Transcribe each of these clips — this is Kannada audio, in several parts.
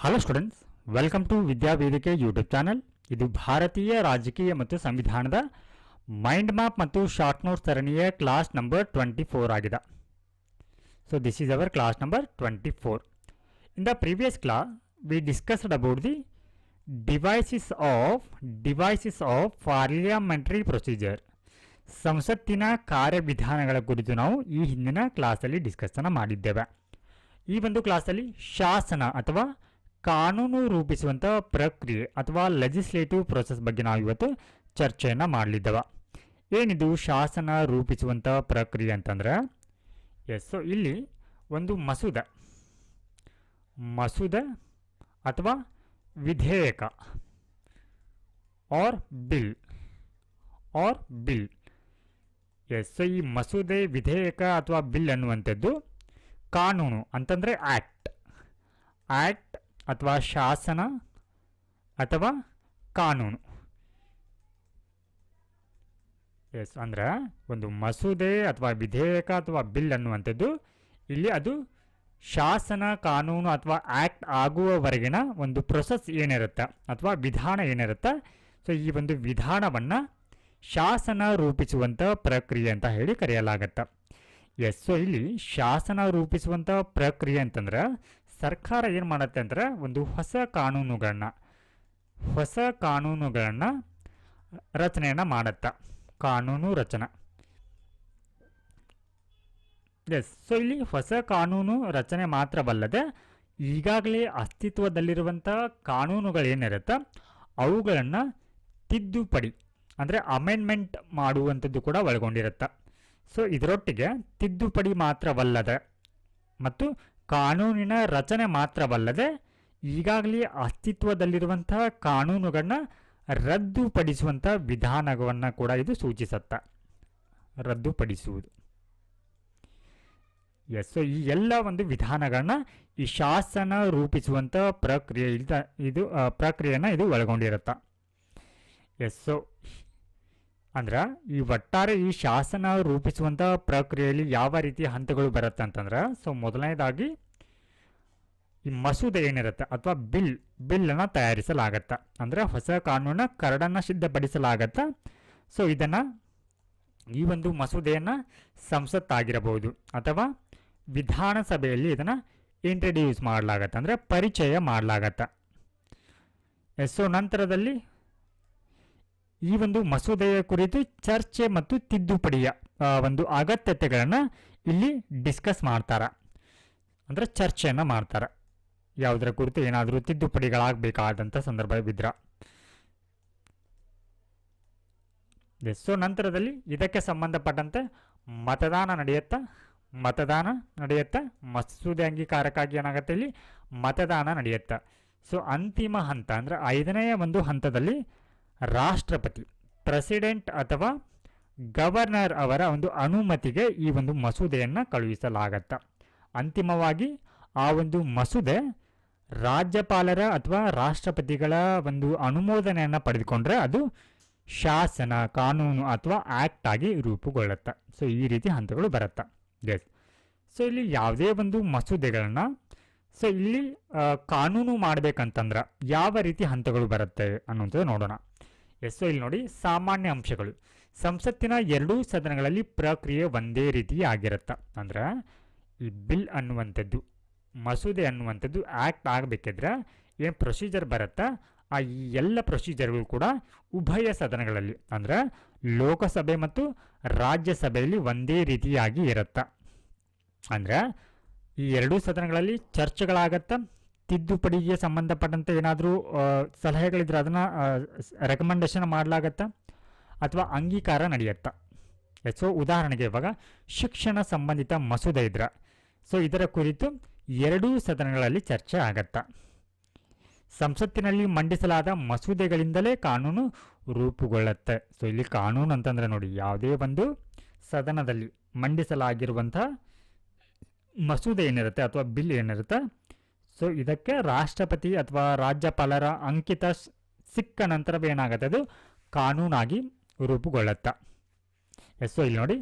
Hello students, welcome to Vidyavedike YouTube channel. ಇದು ಭಾರತೀಯ ರಾಜಕೀಯ ಮತ್ತು ಸಂವಿಧಾನದ ಮೈಂಡ್ ಮ್ಯಾಪ್ ಮತ್ತು ಶಾರ್ಟ್ ನೋಟ್ಸ್ ಸರಣಿಯ ಕ್ಲಾಸ್ ನಂಬರ್ 24 ಆಗಿದೆ. So this is our class number 24. In the previous class, we discussed about the devices of parliamentary procedure. ಸಂಸತ್ತಿನ ಕಾರ್ಯವಿಧಾನಗಳ ಕುರಿತು ನಾವು ಈ ಹಿಂದಿನ ಕ್ಲಾಸಲ್ಲಿ ಡಿಸ್ಕಷನ್ ಮಾಡಿದ್ದೇವೆ. ಈ ಒಂದು ಕ್ಲಾಸಲ್ಲಿ ಶಾಸನ ಅಥವಾ ಕಾನೂನು ರೂಪಿಸುವಂಥ ಪ್ರಕ್ರಿಯೆ ಅಥವಾ ಲೆಜಿಸ್ಲೇಟಿವ್ ಪ್ರೊಸೆಸ್ ಬಗ್ಗೆ ನಾವು ಇವತ್ತು ಚರ್ಚೆಯನ್ನು ಮಾಡಲಿದ್ದೇವೆ. ಏನಿದು ಶಾಸನ ರೂಪಿಸುವಂಥ ಪ್ರಕ್ರಿಯೆ ಅಂತಂದ್ರೆ, ಸೊ ಇಲ್ಲಿ ಒಂದು ಮಸೂದೆ ಅಥವಾ ವಿಧೇಯಕ ಆರ್ ಬಿಲ್ ಸೊ ಈ ಮಸೂದೆ, ವಿಧೇಯಕ ಅಥವಾ ಬಿಲ್ ಅನ್ನುವಂಥದ್ದು ಕಾನೂನು ಅಂತಂದರೆ ಆ್ಯಕ್ಟ್ ಅಥವಾ ಶಾಸನ ಅಥವಾ ಕಾನೂನು. ಅಂದ್ರೆ ಒಂದು ಮಸೂದೆ ಅಥವಾ ವಿಧೇಯಕ ಅಥವಾ ಬಿಲ್ ಅನ್ನುವಂಥದ್ದು ಇಲ್ಲಿ ಅದು ಶಾಸನ, ಕಾನೂನು ಅಥವಾ ಆ್ಯಕ್ಟ್ ಆಗುವವರೆಗಿನ ಒಂದು ಪ್ರೊಸೆಸ್ ಏನಿರುತ್ತೆ ಅಥವಾ ವಿಧಾನ ಏನಿರುತ್ತೆ, ಸೊ ಈ ಒಂದು ವಿಧಾನವನ್ನು ಶಾಸನ ರೂಪಿಸುವಂಥ ಪ್ರಕ್ರಿಯೆ ಅಂತ ಹೇಳಿ ಕರೆಯಲಾಗತ್ತೆ. ಸೊ ಇಲ್ಲಿ ಶಾಸನ ರೂಪಿಸುವಂಥ ಪ್ರಕ್ರಿಯೆ ಅಂತಂದ್ರೆ ಸರ್ಕಾರ ಏನು ಮಾಡುತ್ತೆ ಅಂದರೆ ಒಂದು ಹೊಸ ಕಾನೂನುಗಳನ್ನು ರಚನೆಯನ್ನು ಮಾಡುತ್ತೆ. ಕಾನೂನು ರಚನೆ. ಸೊ ಇಲ್ಲಿ ಹೊಸ ಕಾನೂನು ರಚನೆ ಮಾತ್ರವಲ್ಲದೆ ಈಗಾಗಲೇ ಅಸ್ತಿತ್ವದಲ್ಲಿರುವಂಥ ಕಾನೂನುಗಳೇನಿರುತ್ತೆ ಅವುಗಳನ್ನು ತಿದ್ದುಪಡಿ ಅಂದರೆ ಅಮೆಂಡ್ಮೆಂಟ್ ಮಾಡುವಂಥದ್ದು ಕೂಡ ಒಳಗೊಂಡಿರುತ್ತೆ. ಸೊ ಇದರೊಟ್ಟಿಗೆ ತಿದ್ದುಪಡಿ ಮಾತ್ರವಲ್ಲದೆ ಮತ್ತು ಕಾನೂನಿನ ರಚನೆ ಮಾತ್ರವಲ್ಲದೆ ಈಗಾಗಲೇ ಅಸ್ತಿತ್ವದಲ್ಲಿರುವಂತಹ ಕಾನೂನುಗಳನ್ನ ರದ್ದುಪಡಿಸುವಂಥ ವಿಧಾನವನ್ನು ಕೂಡ ಇದು ಸೂಚಿಸುತ್ತೆ. ರದ್ದುಪಡಿಸುವುದು. ಸೊ ಈ ಎಲ್ಲ ಒಂದು ವಿಧಾನಗಳನ್ನ ಈ ಶಾಸನ ರೂಪಿಸುವಂಥ ಪ್ರಕ್ರಿಯೆಯನ್ನು ಇದು ಒಳಗೊಂಡಿರುತ್ತೆ. ಸೊ ಅಂದ್ರೆ ಈ ಒಟ್ಟಾರೆ ಈ ಶಾಸನ ರೂಪಿಸುವಂಥ ಪ್ರಕ್ರಿಯೆಯಲ್ಲಿ ಯಾವ ರೀತಿಯ ಹಂತಗಳು ಬರುತ್ತೆ ಅಂತಂದ್ರೆ, ಸೊ ಮೊದಲನೇದಾಗಿ ಈ ಮಸೂದೆ ಏನಿರುತ್ತೆ ಅಥವಾ ಬಿಲ್ಲನ್ನು ತಯಾರಿಸಲಾಗತ್ತೆ. ಅಂದರೆ ಹೊಸ ಕಾನೂನ ಕರಡನ್ನು ಸಿದ್ಧಪಡಿಸಲಾಗತ್ತೆ. ಸೊ ಈ ಒಂದು ಮಸೂದೆಯನ್ನು ಸಂಸತ್ತಾಗಿರಬಹುದು ಅಥವಾ ವಿಧಾನಸಭೆಯಲ್ಲಿ ಇದನ್ನು ಇಂಟ್ರಡ್ಯೂಸ್ ಮಾಡಲಾಗತ್ತೆ, ಅಂದರೆ ಪರಿಚಯ ಮಾಡಲಾಗತ್ತೆ. ಸೊ ನಂತರದಲ್ಲಿ ಈ ಒಂದು ಮಸೂದೆಯ ಕುರಿತು ಚರ್ಚೆ ಮತ್ತು ತಿದ್ದುಪಡಿಯ ಒಂದು ಅಗತ್ಯತೆಗಳನ್ನು ಇಲ್ಲಿ ಡಿಸ್ಕಸ್ ಮಾಡ್ತಾರೆ, ಅಂದರೆ ಚರ್ಚೆಯನ್ನು ಮಾಡ್ತಾರೆ. ಯಾವುದರ ಕುರಿತು ಏನಾದರೂ ತಿದ್ದುಪಡಿಗಳಾಗಬೇಕಾದಂಥ ಸಂದರ್ಭವಿದ್ರೆ. ಸೊ ನಂತರದಲ್ಲಿ ಇದಕ್ಕೆ ಸಂಬಂಧಪಟ್ಟಂತೆ ಮತದಾನ ನಡೆಯುತ್ತೆ. ಮಸೂದೆ ಅಂಗೀಕಾರಕ್ಕಾಗಿ ಏನಾಗುತ್ತೆ, ಇಲ್ಲಿ ಮತದಾನ ನಡೆಯುತ್ತೆ. ಸೊ ಅಂತಿಮ ಹಂತ ಅಂದರೆ 5ನೇ ಒಂದು ಹಂತದಲ್ಲಿ ರಾಷ್ಟ್ರಪತಿ, ಪ್ರೆಸಿಡೆಂಟ್ ಅಥವಾ ಗವರ್ನರ್ ಅವರ ಒಂದು ಅನುಮತಿಗೆ ಈ ಒಂದು ಮಸೂದೆಯನ್ನು ಕಳುಹಿಸಲಾಗತ್ತೆ. ಅಂತಿಮವಾಗಿ ಆ ಒಂದು ಮಸೂದೆ ರಾಜ್ಯಪಾಲರ ಅಥವಾ ರಾಷ್ಟ್ರಪತಿಗಳ ಒಂದು ಅನುಮೋದನೆಯನ್ನು ಪಡೆದುಕೊಂಡ್ರೆ ಅದು ಶಾಸನ, ಕಾನೂನು ಅಥವಾ ಆ್ಯಕ್ಟ್ ಆಗಿ ರೂಪುಗೊಳ್ಳುತ್ತೆ. ಸೊ ಈ ರೀತಿ ಹಂತಗಳು ಬರುತ್ತೆ. ಸೊ ಇಲ್ಲಿ ಯಾವುದೇ ಒಂದು ಮಸೂದೆಗಳನ್ನು ಸೊ ಇಲ್ಲಿ ಕಾನೂನು ಮಾಡಬೇಕಂತಂದ್ರೆ ಯಾವ ರೀತಿ ಹಂತಗಳು ಬರುತ್ತೆ ಅನ್ನುವಂಥದ್ದು ನೋಡೋಣ. ಸೊ ಇಲ್ಲಿ ನೋಡಿ, ಸಾಮಾನ್ಯ ಅಂಶಗಳು. ಸಂಸತ್ತಿನ 2 ಸದನಗಳಲ್ಲಿ ಪ್ರಕ್ರಿಯೆ ಒಂದೇ ರೀತಿ ಆಗಿರುತ್ತೆ. ಅಂದ್ರೆ ಈ ಬಿಲ್ ಅನ್ನುವಂಥದ್ದು, ಮಸೂದೆ ಅನ್ನುವಂಥದ್ದು ಆ್ಯಕ್ಟ್ ಆಗಬೇಕಿದ್ರೆ ಏನು ಪ್ರೊಸೀಜರ್ ಬರುತ್ತೆ, ಈ ಎಲ್ಲ ಪ್ರೊಸೀಜರ್ಗಳು ಕೂಡ ಉಭಯ ಸದನಗಳಲ್ಲಿ ಅಂದರೆ ಲೋಕಸಭೆ ಮತ್ತು ರಾಜ್ಯಸಭೆಯಲ್ಲಿ ಒಂದೇ ರೀತಿಯಾಗಿ ಇರುತ್ತೆ. ಅಂದರೆ ಈ 2 ಸದನಗಳಲ್ಲಿ ಚರ್ಚೆಗಳಾಗತ್ತೆ. ತಿದ್ದುಪಡಿಗೆ ಸಂಬಂಧಪಟ್ಟಂತೆ ಏನಾದರೂ ಸಲಹೆಗಳಿದ್ರೆ ಅದನ್ನು ರೆಕಮೆಂಡೇಶನ್ ಮಾಡಲಾಗತ್ತೆ ಅಥವಾ ಅಂಗೀಕಾರ ನಡೆಯುತ್ತೆ. ಸೊ ಉದಾಹರಣೆಗೆ ಇವಾಗ ಶಿಕ್ಷಣ ಸಂಬಂಧಿತ ಮಸೂದೆ ಇದ್ರೆ ಸೊ ಇದರ ಕುರಿತು 2 ಸದನಗಳಲ್ಲಿ ಚರ್ಚೆ ಆಗತ್ತೆ. ಸಂಸತ್ತಿನಲ್ಲಿ ಮಂಡಿಸಲಾದ ಮಸೂದೆಗಳಿಂದಲೇ ಕಾನೂನು ರೂಪುಗೊಳ್ಳುತ್ತೆ. ಸೊ ಇಲ್ಲಿ ಕಾನೂನು ಅಂತಂದರೆ ನೋಡಿ, ಯಾವುದೇ ಒಂದು ಸದನದಲ್ಲಿ ಮಂಡಿಸಲಾಗಿರುವಂಥ ಮಸೂದೆ ಏನಿರುತ್ತೆ ಅಥವಾ ಬಿಲ್ ಏನಿರುತ್ತೆ, ಸೊ ಇದಕ್ಕೆ ರಾಷ್ಟ್ರಪತಿ ಅಥವಾ ರಾಜ್ಯಪಾಲರ ಅಂಕಿತ ಸಿಕ್ಕ ನಂತರವೇ ಏನಾಗುತ್ತೆ, ಅದು ಕಾನೂನಾಗಿ ರೂಪುಗೊಳ್ಳುತ್ತೆ. ಸೊ ಇಲ್ಲಿ ನೋಡಿ,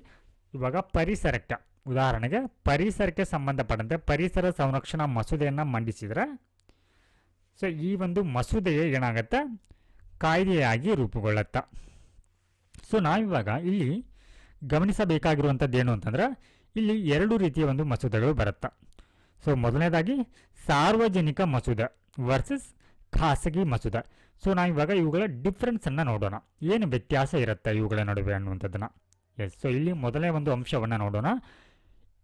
ಇವಾಗ ಪರಿಸರಕ್ಕೆ ಉದಾಹರಣೆಗೆ ಪರಿಸರಕ್ಕೆ ಸಂಬಂಧಪಟ್ಟಂತೆ ಪರಿಸರ ಸಂರಕ್ಷಣಾ ಮಸೂದೆಯನ್ನು ಮಂಡಿಸಿದರೆ ಸೊ ಈ ಒಂದು ಮಸೂದೆಯೇ ಏನಾಗತ್ತೆ, ಕಾಯ್ದೆಯಾಗಿ ರೂಪುಗೊಳ್ಳುತ್ತೆ. ಸೊ ನಾವಿವಾಗ ಇಲ್ಲಿ ಗಮನಿಸಬೇಕಾಗಿರುವಂಥದ್ದು ಏನು ಅಂತಂದ್ರೆ, ಇಲ್ಲಿ ಎರಡು ರೀತಿಯ ಒಂದು ಮಸೂದೆಗಳು ಬರುತ್ತೆ. ಸೊ ಮೊದಲನೇದಾಗಿ ಸಾರ್ವಜನಿಕ ಮಸೂದೆ ವರ್ಸಸ್ ಖಾಸಗಿ ಮಸೂದೆ. ಸೊ ನಾವಿವಾಗ ಇವುಗಳ ಡಿಫ್ರೆನ್ಸನ್ನು ನೋಡೋಣ, ಏನು ವ್ಯತ್ಯಾಸ ಇರುತ್ತೆ ಇವುಗಳ ನಡುವೆ ಅನ್ನುವಂಥದ್ದನ್ನು. ಎಸ್, ಸೊ ಇಲ್ಲಿ ಮೊದಲನೇ ಒಂದು ಅಂಶವನ್ನು ನೋಡೋಣ.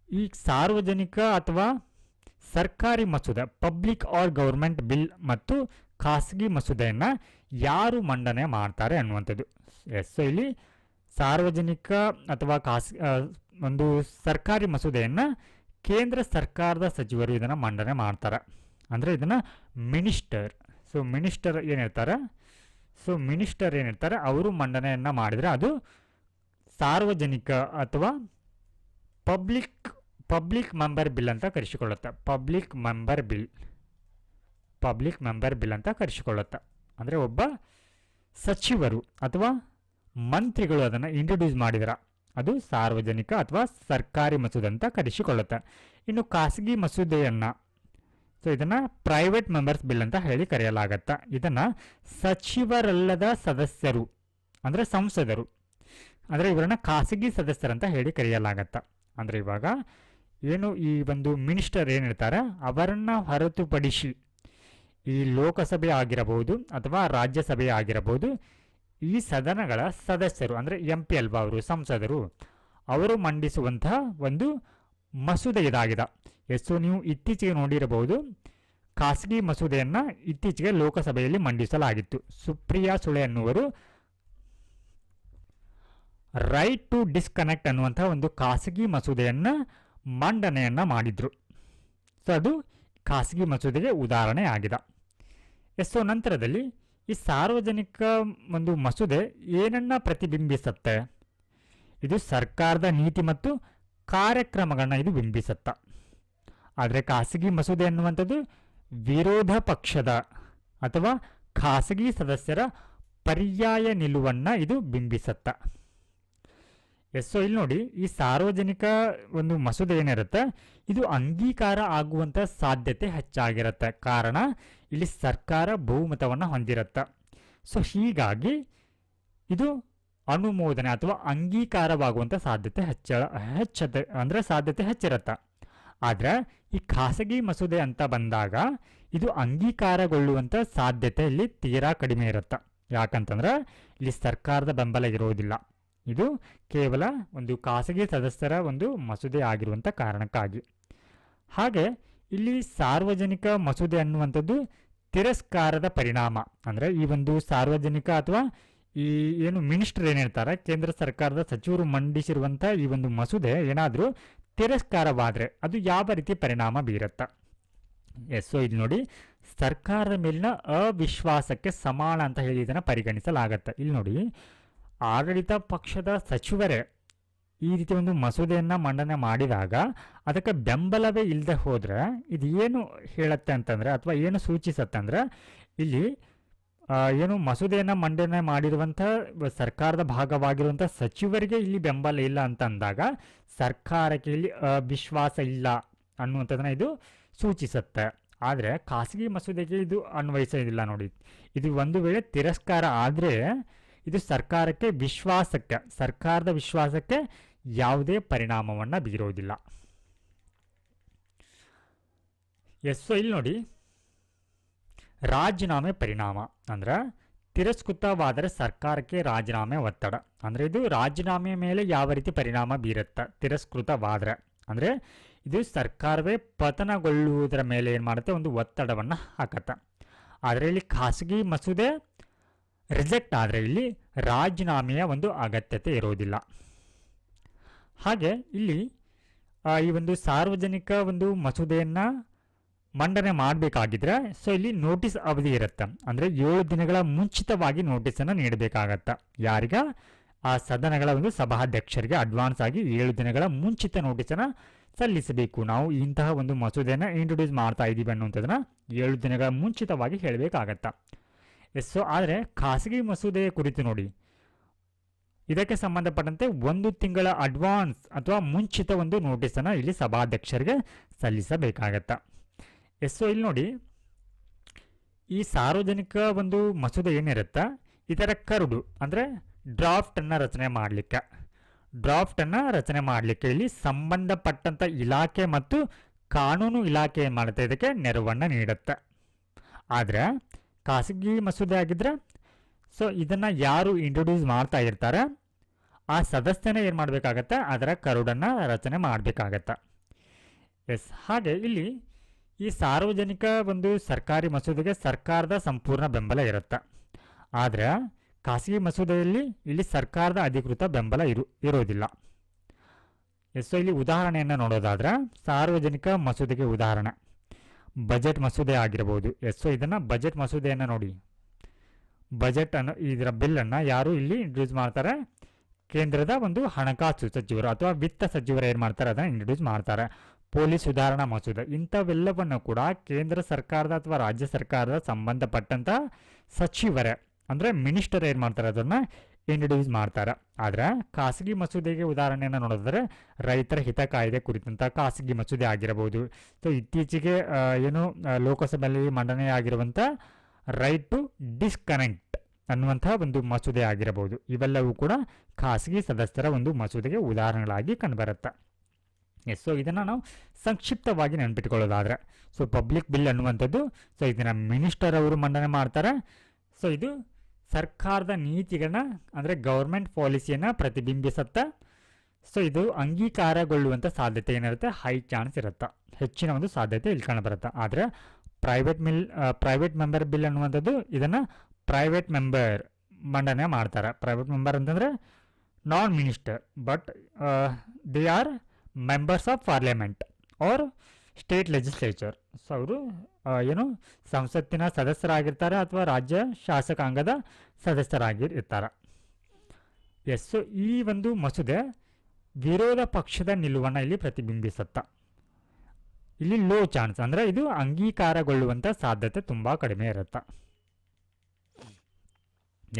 ಈ ಸಾರ್ವಜನಿಕ ಅಥವಾ ಸರ್ಕಾರಿ ಮಸೂದೆ ಪಬ್ಲಿಕ್ ಆರ್ ಗೌರ್ಮೆಂಟ್ ಬಿಲ್ ಮತ್ತು ಖಾಸಗಿ ಮಸೂದೆಯನ್ನು ಯಾರು ಮಂಡನೆ ಮಾಡ್ತಾರೆ ಅನ್ನುವಂಥದ್ದು. ಎಸ್, ಸೊ ಇಲ್ಲಿ ಸಾರ್ವಜನಿಕ ಅಥವಾ ಒಂದು ಸರ್ಕಾರಿ ಮಸೂದೆಯನ್ನು ಕೇಂದ್ರ ಸರ್ಕಾರದ ಸಚಿವರು ಇದನ್ನು ಮಂಡನೆ ಮಾಡ್ತಾರೆ. ಅಂದರೆ ಇದನ್ನು ಮಿನಿಸ್ಟರ್ ಏನಿರ್ತಾರೆ ಅವರು ಮಂಡನೆಯನ್ನು ಮಾಡಿದರೆ ಅದು ಸಾರ್ವಜನಿಕ ಅಥವಾ ಪಬ್ಲಿಕ್ ಮೆಂಬರ್ ಬಿಲ್ ಅಂತ ಕರೆಸಿಕೊಳ್ಳುತ್ತೆ. ಪಬ್ಲಿಕ್ ಮೆಂಬರ್ ಬಿಲ್ ಅಂತ ಕರೆಸಿಕೊಳ್ಳುತ್ತೆ. ಅಂದರೆ ಒಬ್ಬ ಸಚಿವರು ಅಥವಾ ಮಂತ್ರಿಗಳು ಅದನ್ನು ಇಂಟ್ರೊಡ್ಯೂಸ್ ಮಾಡಿದ್ರ ಅದು ಸಾರ್ವಜನಿಕ ಅಥವಾ ಸರ್ಕಾರಿ ಮಸೂದೆ ಅಂತ ಕರೆಸಿಕೊಳ್ಳುತ್ತೆ. ಇನ್ನು ಖಾಸಗಿ ಮಸೂದೆಯನ್ನು, ಸೊ ಇದನ್ನು ಪ್ರೈವೇಟ್ ಮೆಂಬರ್ಸ್ ಬಿಲ್ ಅಂತ ಹೇಳಿ ಕರೆಯಲಾಗತ್ತೆ. ಇದನ್ನು ಸಚಿವರಲ್ಲದ ಸದಸ್ಯರು ಅಂದರೆ ಸಂಸದರು, ಅಂದರೆ ಇವರನ್ನು ಖಾಸಗಿ ಸದಸ್ಯರಂತ ಹೇಳಿ ಕರೆಯಲಾಗತ್ತೆ. ಅಂದರೆ ಇವಾಗ ಏನು ಈ ಒಂದು ಮಿನಿಸ್ಟರ್ ಏನಿರ್ತಾರೆ ಅವರನ್ನು ಹೊರತುಪಡಿಸಿ ಈ ಲೋಕಸಭೆ ಆಗಿರಬಹುದು ಅಥವಾ ರಾಜ್ಯಸಭೆ ಆಗಿರಬಹುದು, ಈ ಸದನಗಳ ಸದಸ್ಯರು ಅಂದರೆ MP ಅಲ್ವಾ ಅವರು ಸಂಸದರು, ಅವರು ಮಂಡಿಸುವಂತಹ ಒಂದು ಮಸೂದೆ ಇದಾಗಿದೆ. ಸೊ ನೀವು ಇತ್ತೀಚೆಗೆ ನೋಡಿರಬಹುದು, ಖಾಸಗಿ ಮಸೂದೆಯನ್ನು ಇತ್ತೀಚೆಗೆ ಲೋಕಸಭೆಯಲ್ಲಿ ಮಂಡಿಸಲಾಗಿತ್ತು. ಸುಪ್ರಿಯಾ ಸುಳೆ ಅನ್ನುವರು ರೈಟ್ ಟು ಡಿಸ್ಕನೆಕ್ಟ್ ಅನ್ನುವಂಥ ಒಂದು ಖಾಸಗಿ ಮಸೂದೆಯನ್ನು ಮಂಡನೆಯನ್ನು ಮಾಡಿದರು. ಸೊ ಅದು ಖಾಸಗಿ ಮಸೂದೆಗೆ ಉದಾಹರಣೆ ಆಗಿದೆ. ಸೊ ನಂತರದಲ್ಲಿ ಈ ಸಾರ್ವಜನಿಕ ಒಂದು ಮಸೂದೆ ಏನನ್ನ ಪ್ರತಿಬಿಂಬಿಸುತ್ತೆ, ಇದು ಸರ್ಕಾರದ ನೀತಿ ಮತ್ತು ಕಾರ್ಯಕ್ರಮಗಳನ್ನ ಇದು ಬಿಂಬಿಸುತ್ತೆ. ಆದರೆ ಖಾಸಗಿ ಮಸೂದೆ ಅನ್ನುವಂಥದ್ದು ವಿರೋಧ ಪಕ್ಷದ ಅಥವಾ ಖಾಸಗಿ ಸದಸ್ಯರ ಪರ್ಯಾಯ ನಿಲುವನ್ನು ಇದು ಬಿಂಬಿಸುತ್ತೆ. ಸೊ ಇಲ್ಲಿ ನೋಡಿ, ಈ ಸಾರ್ವಜನಿಕ ಒಂದು ಮಸೂದೆ ಏನಿರುತ್ತೆ ಇದು ಅಂಗೀಕಾರ ಆಗುವಂಥ ಸಾಧ್ಯತೆ ಹೆಚ್ಚಾಗಿರುತ್ತೆ. ಕಾರಣ ಇಲ್ಲಿ ಸರ್ಕಾರ ಬಹುಮತವನ್ನು ಹೊಂದಿರುತ್ತೆ. ಸೊ ಹೀಗಾಗಿ ಇದು ಅನುಮೋದನೆ ಅಥವಾ ಅಂಗೀಕಾರವಾಗುವಂಥ ಸಾಧ್ಯತೆ ಸಾಧ್ಯತೆ ಹೆಚ್ಚಿರುತ್ತೆ. ಆದರೆ ಈ ಖಾಸಗಿ ಮಸೂದೆ ಅಂತ ಬಂದಾಗ ಇದು ಅಂಗೀಕಾರಗೊಳ್ಳುವಂಥ ಸಾಧ್ಯತೆ ಇಲ್ಲಿ ತೀರಾ ಕಡಿಮೆ ಇರುತ್ತೆ. ಯಾಕಂತಂದ್ರೆ ಇಲ್ಲಿ ಸರ್ಕಾರದ ಬೆಂಬಲ ಇರೋದಿಲ್ಲ. ಇದು ಕೇವಲ ಒಂದು ಖಾಸಗಿ ಸದಸ್ಯರ ಒಂದು ಮಸೂದೆ ಆಗಿರುವಂಥ ಕಾರಣಕ್ಕಾಗಿ. ಹಾಗೆ ಇಲ್ಲಿ ಸಾರ್ವಜನಿಕ ಮಸೂದೆ ಅನ್ನುವಂಥದ್ದು ತಿರಸ್ಕಾರದ ಪರಿಣಾಮ, ಅಂದರೆ ಈ ಒಂದು ಸಾರ್ವಜನಿಕ ಅಥವಾ ಈ ಏನು ಮಿನಿಸ್ಟರ್ ಏನಿರ್ತಾರೆ ಕೇಂದ್ರ ಸರ್ಕಾರದ ಸಚಿವರು ಮಂಡಿಸಿರುವಂಥ ಈ ಒಂದು ಮಸೂದೆ ಏನಾದರೂ ತಿರಸ್ಕಾರವಾದರೆ ಅದು ಯಾವ ರೀತಿ ಪರಿಣಾಮ ಬೀರುತ್ತೆ. ಸೊ ಇಲ್ಲಿ ನೋಡಿ, ಸರ್ಕಾರದ ಮೇಲಿನ ಅವಿಶ್ವಾಸಕ್ಕೆ ಸಮಾನ ಅಂತ ಹೇಳಿ ಇದನ್ನು ಪರಿಗಣಿಸಲಾಗತ್ತೆ. ಇಲ್ಲಿ ನೋಡಿ, ಆಡಳಿತ ಪಕ್ಷದ ಸಚಿವರೇ ಈ ರೀತಿ ಒಂದು ಮಸೂದೆಯನ್ನು ಮಂಡನೆ ಮಾಡಿದಾಗ ಅದಕ್ಕೆ ಬೆಂಬಲವೇ ಇಲ್ಲದೆ ಹೋದರೆ ಇದು ಏನು ಹೇಳುತ್ತೆ ಅಂತಂದರೆ ಅಥವಾ ಏನು ಸೂಚಿಸುತ್ತೆ ಅಂದರೆ, ಇಲ್ಲಿ ಏನು ಮಸೂದೆಯನ್ನು ಮಂಡನೆ ಮಾಡಿರುವಂಥ ಸರ್ಕಾರದ ಭಾಗವಾಗಿರುವಂಥ ಸಚಿವರಿಗೆ ಇಲ್ಲಿ ಬೆಂಬಲ ಇಲ್ಲ ಅಂತಂದಾಗ ಸರ್ಕಾರಕ್ಕೆ ಇಲ್ಲಿ ವಿಶ್ವಾಸ ಇಲ್ಲ ಅನ್ನುವಂಥದ್ದನ್ನು ಇದು ಸೂಚಿಸುತ್ತೆ. ಆದರೆ ಖಾಸಗಿ ಮಸೂದೆಗೆ ಇದು ಅನ್ವಯಿಸೋದಿಲ್ಲ ನೋಡಿ. ಇದು ಒಂದು ವೇಳೆ ತಿರಸ್ಕಾರ ಆದರೆ ಇದು ಸರ್ಕಾರದ ವಿಶ್ವಾಸಕ್ಕೆ ಯಾವುದೇ ಪರಿಣಾಮವನ್ನು ಬೀರೋದಿಲ್ಲ. ಸೊ ಇಲ್ಲಿ ನೋಡಿ, ರಾಜೀನಾಮೆ ಪರಿಣಾಮ ಅಂದ್ರೆ ತಿರಸ್ಕೃತವಾದರೆ ಸರ್ಕಾರಕ್ಕೆ ರಾಜೀನಾಮೆ ಒತ್ತಡ. ಅಂದರೆ ಇದು ರಾಜೀನಾಮೆ ಮೇಲೆ ಯಾವ ರೀತಿ ಪರಿಣಾಮ ಬೀರುತ್ತೆ ತಿರಸ್ಕೃತವಾದರೆ ಅಂದರೆ ಇದು ಸರ್ಕಾರವೇ ಪತನಗೊಳ್ಳುವುದರ ಮೇಲೆ ಏನು ಮಾಡುತ್ತೆ, ಒಂದು ಒತ್ತಡವನ್ನು ಹಾಕತ್ತೆ. ಆದರೆ ಇಲ್ಲಿ ಖಾಸಗಿ ಮಸೂದೆ ರಿಜೆಕ್ಟ್ ಆದರೆ ಇಲ್ಲಿ ರಾಜೀನಾಮೆಯ ಒಂದು ಅಗತ್ಯತೆ ಇರೋದಿಲ್ಲ. ಹಾಗೆ ಇಲ್ಲಿ ಈ ಒಂದು ಸಾರ್ವಜನಿಕ ಒಂದು ಮಸೂದೆಯನ್ನು ಮಂಡನೆ ಮಾಡಬೇಕಾಗಿದ್ರೆ ಸೊ ಇಲ್ಲಿ ನೋಟಿಸ್ ಅವಧಿ ಇರುತ್ತೆ. ಅಂದರೆ 7 ದಿನಗಳ ಮುಂಚಿತವಾಗಿ ನೋಟಿಸನ್ನು ನೀಡಬೇಕಾಗತ್ತೆ. ಯಾರಿಗ? ಆ ಸದನಗಳ ಒಂದು ಸಭಾಧ್ಯಕ್ಷರಿಗೆ ಅಡ್ವಾನ್ಸ್ ಆಗಿ 7 ದಿನಗಳ ಮುಂಚಿತ ನೋಟಿಸನ್ನು ಸಲ್ಲಿಸಬೇಕು. ನಾವು ಇಂತಹ ಒಂದು ಮಸೂದೆಯನ್ನು ಇಂಟ್ರೊಡ್ಯೂಸ್ ಮಾಡ್ತಾ ಇದ್ದೀವಿ ಅನ್ನುವಂಥದ್ದನ್ನು 7 ದಿನಗಳ ಮುಂಚಿತವಾಗಿ ಹೇಳಬೇಕಾಗತ್ತೆ. ಸೊ ಆದರೆ ಖಾಸಗಿ ಮಸೂದೆಯ ಕುರಿತು ನೋಡಿ, ಇದಕ್ಕೆ ಸಂಬಂಧಪಟ್ಟಂತೆ 1 ತಿಂಗಳ ಅಡ್ವಾನ್ಸ್ ಅಥವಾ ಮುಂಚಿತ ಒಂದು ನೋಟಿಸನ್ನು ಇಲ್ಲಿ ಸಭಾಧ್ಯಕ್ಷರಿಗೆ ಸಲ್ಲಿಸಬೇಕಾಗತ್ತೆ. ಸೊ ಇಲ್ಲಿ ನೋಡಿ, ಈ ಸಾರ್ವಜನಿಕ ಒಂದು ಮಸೂದೆ ಏನಿರುತ್ತೆ ಇದರ ಕರಡು ಅಂದರೆ ಡ್ರಾಫ್ಟನ್ನು ರಚನೆ ಮಾಡಲಿಕ್ಕೆ ಇಲ್ಲಿ ಸಂಬಂಧಪಟ್ಟಂಥ ಇಲಾಖೆ ಮತ್ತು ಕಾನೂನು ಇಲಾಖೆ ಏನು ಮಾಡುತ್ತೆ ಇದಕ್ಕೆ ನೆರವನ್ನು ನೀಡುತ್ತೆ. ಆದರೆ ಖಾಸಗಿ ಮಸೂದೆ ಆಗಿದ್ರೆ ಸೊ ಇದನ್ನು ಯಾರು ಇಂಟ್ರೊಡ್ಯೂಸ್ ಮಾಡ್ತಾ ಇರ್ತಾರೆ ಆ ಸದಸ್ಯನೇ ಏನು ಮಾಡಬೇಕಾಗತ್ತೆ ಅದರ ಕರಡನ್ನು ರಚನೆ ಮಾಡಬೇಕಾಗತ್ತೆ. ಎಸ್, ಹಾಗೆ ಇಲ್ಲಿ ಈ ಸಾರ್ವಜನಿಕ ಒಂದು ಸರ್ಕಾರಿ ಮಸೂದೆಗೆ ಸರ್ಕಾರದ ಸಂಪೂರ್ಣ ಬೆಂಬಲ ಇರುತ್ತೆ. ಆದರೆ ಖಾಸಗಿ ಮಸೂದೆಯಲ್ಲಿ ಇಲ್ಲಿ ಸರ್ಕಾರದ ಅಧಿಕೃತ ಬೆಂಬಲ ಇರೋದಿಲ್ಲ. ಎಸ್, ಇಲ್ಲಿ ಉದಾಹರಣೆಯನ್ನು ನೋಡೋದಾದ್ರೆ ಸಾರ್ವಜನಿಕ ಮಸೂದೆಗೆ ಉದಾಹರಣೆ ಬಜೆಟ್ ಮಸೂದೆ ಆಗಿರಬಹುದು. ಎಸ್, ಇದನ್ನು ಬಜೆಟ್ ಮಸೂದೆಯನ್ನು ನೋಡಿ, ಬಜೆಟ್ ಅನ್ನು ಇದರ ಬಿಲ್ಲನ್ನು ಯಾರು ಇಲ್ಲಿ ಇಂಟ್ರೊಡ್ಯೂಸ್ ಮಾಡ್ತಾರೆ, ಕೇಂದ್ರದ ಒಂದು ಹಣಕಾಸು ಸಚಿವರು ಅಥವಾ ವಿತ್ತ ಸಚಿವರು ಏನು ಮಾಡ್ತಾರೆ ಅದನ್ನು ಇಂಟ್ರೊಡ್ಯೂಸ್ ಮಾಡ್ತಾರೆ. ಪೊಲೀಸ್ ಸುಧಾರಣಾ ಮಸೂದೆ ಇಂಥವೆಲ್ಲವನ್ನು ಕೂಡ ಕೇಂದ್ರ ಸರ್ಕಾರದ ಅಥವಾ ರಾಜ್ಯ ಸರ್ಕಾರದ ಸಂಬಂಧಪಟ್ಟಂಥ ಸಚಿವರೇ ಅಂದರೆ ಮಿನಿಸ್ಟರ್ ಏನು ಮಾಡ್ತಾರೆ ಅದನ್ನು ಇಂಟ್ರೊಡ್ಯೂಸ್ ಮಾಡ್ತಾರೆ. ಆದರೆ ಖಾಸಗಿ ಮಸೂದೆಗೆ ಉದಾಹರಣೆಯನ್ನು ನೋಡಿದ್ರೆ ರೈತರ ಹಿತ ಕಾಯ್ದೆ ಕುರಿತಂಥ ಖಾಸಗಿ ಮಸೂದೆ ಆಗಿರಬಹುದು. ಸೊ ಇತ್ತೀಚೆಗೆ ಲೋಕಸಭೆಯಲ್ಲಿ ಮಂಡನೆಯಾಗಿರುವಂಥ ರೈಟ್ ಟು ಡಿಸ್ಕನೆಕ್ಟ್ ಅನ್ನುವಂಥ ಒಂದು ಮಸೂದೆ ಆಗಿರಬಹುದು. ಇವೆಲ್ಲವೂ ಕೂಡ ಖಾಸಗಿ ಸದಸ್ಯರ ಒಂದು ಮಸೂದೆಗೆ ಉದಾಹರಣೆಗಳಾಗಿ ಕಂಡುಬರುತ್ತೆ. ಎಸ್, ಸೊ ಇದನ್ನು ನಾವು ಸಂಕ್ಷಿಪ್ತವಾಗಿ ನೆನಪಿಟ್ಕೊಳ್ಳೋದಾದರೆ ಸೊ ಪಬ್ಲಿಕ್ ಬಿಲ್ ಅನ್ನುವಂಥದ್ದು ಸೊ ಇದನ್ನು ಮಿನಿಸ್ಟರ್ ಅವರು ಮಂಡನೆ ಮಾಡ್ತಾರೆ. ಸೊ ಇದು ಸರ್ಕಾರದ ನೀತಿಗಳನ್ನ ಅಂದರೆ ಗೌರ್ಮೆಂಟ್ ಪಾಲಿಸಿಯನ್ನು ಪ್ರತಿಬಿಂಬಿಸುತ್ತೆ. ಸೊ ಇದು ಅಂಗೀಕಾರಗೊಳ್ಳುವಂಥ ಸಾಧ್ಯತೆ ಏನಿರುತ್ತೆ ಹೈ ಚಾನ್ಸ್ ಇರುತ್ತೆ, ಹೆಚ್ಚಿನ ಒಂದು ಸಾಧ್ಯತೆ ಇಲ್ಲಿ ಕಂಡುಬರುತ್ತೆ. ಆದರೆ ಪ್ರೈವೇಟ್ ಮೆಂಬರ್ ಬಿಲ್ ಅನ್ನುವಂಥದ್ದು ಇದನ್ನು ಪ್ರೈವೇಟ್ ಮೆಂಬರ್ ಮಂಡನೆ ಮಾಡ್ತಾರೆ. ಪ್ರೈವೇಟ್ ಮೆಂಬರ್ ಅಂತಂದರೆ non minister but they are members of parliament or state legislature. So ಅವರು ಸಂಸತ್ತಿನ ಸದಸ್ಯರಾಗಿರ್ತಾರೆ ಅಥವಾ ರಾಜ್ಯ ಶಾಸಕಾಂಗದ ಸದಸ್ಯರಾಗಿರ್ತಾರೆ. ಎಸ್, ಸೊ ಈ ಒಂದು ಮಸೂದೆ ವಿರೋಧ ಪಕ್ಷದ ನಿಲುವನ್ನು ಇಲ್ಲಿ ಪ್ರತಿಬಿಂಬಿಸುತ್ತೆ. ಇಲ್ಲಿ ಲೋ ಚಾನ್ಸ್ ಅಂದರೆ ಇದು ಅಂಗೀಕಾರಗೊಳ್ಳುವಂಥ ಸಾಧ್ಯತೆ ತುಂಬ ಕಡಿಮೆ ಇರುತ್ತೆ.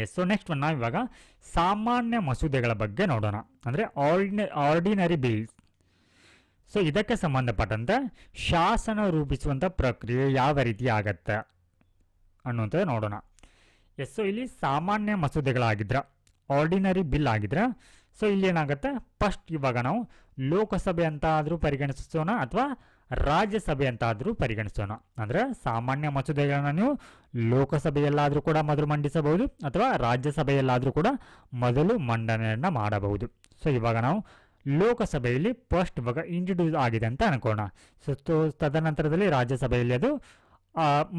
ಎಸ್, ಸೊ ನೆಕ್ಸ್ಟ್ ನಾವು ಇವಾಗ ಸಾಮಾನ್ಯ ಮಸೂದೆಗಳ ಬಗ್ಗೆ ನೋಡೋಣ, ಅಂದರೆ ಆರ್ಡಿನರಿ ಬಿಲ್ಸ್. ಸೊ ಇದಕ್ಕೆ ಸಂಬಂಧಪಟ್ಟಂತೆ ಶಾಸನ ರೂಪಿಸುವಂಥ ಪ್ರಕ್ರಿಯೆ ಯಾವ ರೀತಿ ಆಗತ್ತೆ ಅನ್ನುವಂಥದ್ದು ನೋಡೋಣ. ಎಸ್, ಸೊ ಇಲ್ಲಿ ಸಾಮಾನ್ಯ ಮಸೂದೆಗಳಾಗಿದ್ರೆ ಆರ್ಡಿನರಿ ಬಿಲ್ ಆಗಿದ್ರೆ ಸೊ ಇಲ್ಲಿ ಏನಾಗುತ್ತೆ ಫಸ್ಟ್ ಇವಾಗ ನಾವು ಲೋಕಸಭೆ ಅಂತ ಆದರೂ ಪರಿಗಣಿಸೋಣ ಅಥವಾ ರಾಜ್ಯಸಭೆ ಅಂತ ಆದರೂ ಪರಿಗಣಿಸೋಣ. ಅಂದರೆ ಸಾಮಾನ್ಯ ಮಸೂದೆಗಳನ್ನು ನೀವು ಲೋಕಸಭೆಯಲ್ಲಾದರೂ ಕೂಡ ಮೊದಲು ಮಂಡಿಸಬಹುದು ಅಥವಾ ರಾಜ್ಯಸಭೆಯಲ್ಲಾದರೂ ಕೂಡ ಮೊದಲು ಮಂಡನೆಯನ್ನು ಮಾಡಬಹುದು. ಸೊ ಇವಾಗ ನಾವು ಲೋಕಸಭೆಯಲ್ಲಿ ಫಸ್ಟ್ ಇವಾಗ ಇಂಟ್ರೊಡ್ಯೂಸ್ ಆಗಿದೆ ಅಂತ ಅನ್ಕೋಣ. ಸೊ ತದನಂತರದಲ್ಲಿ ರಾಜ್ಯಸಭೆಯಲ್ಲಿ ಅದು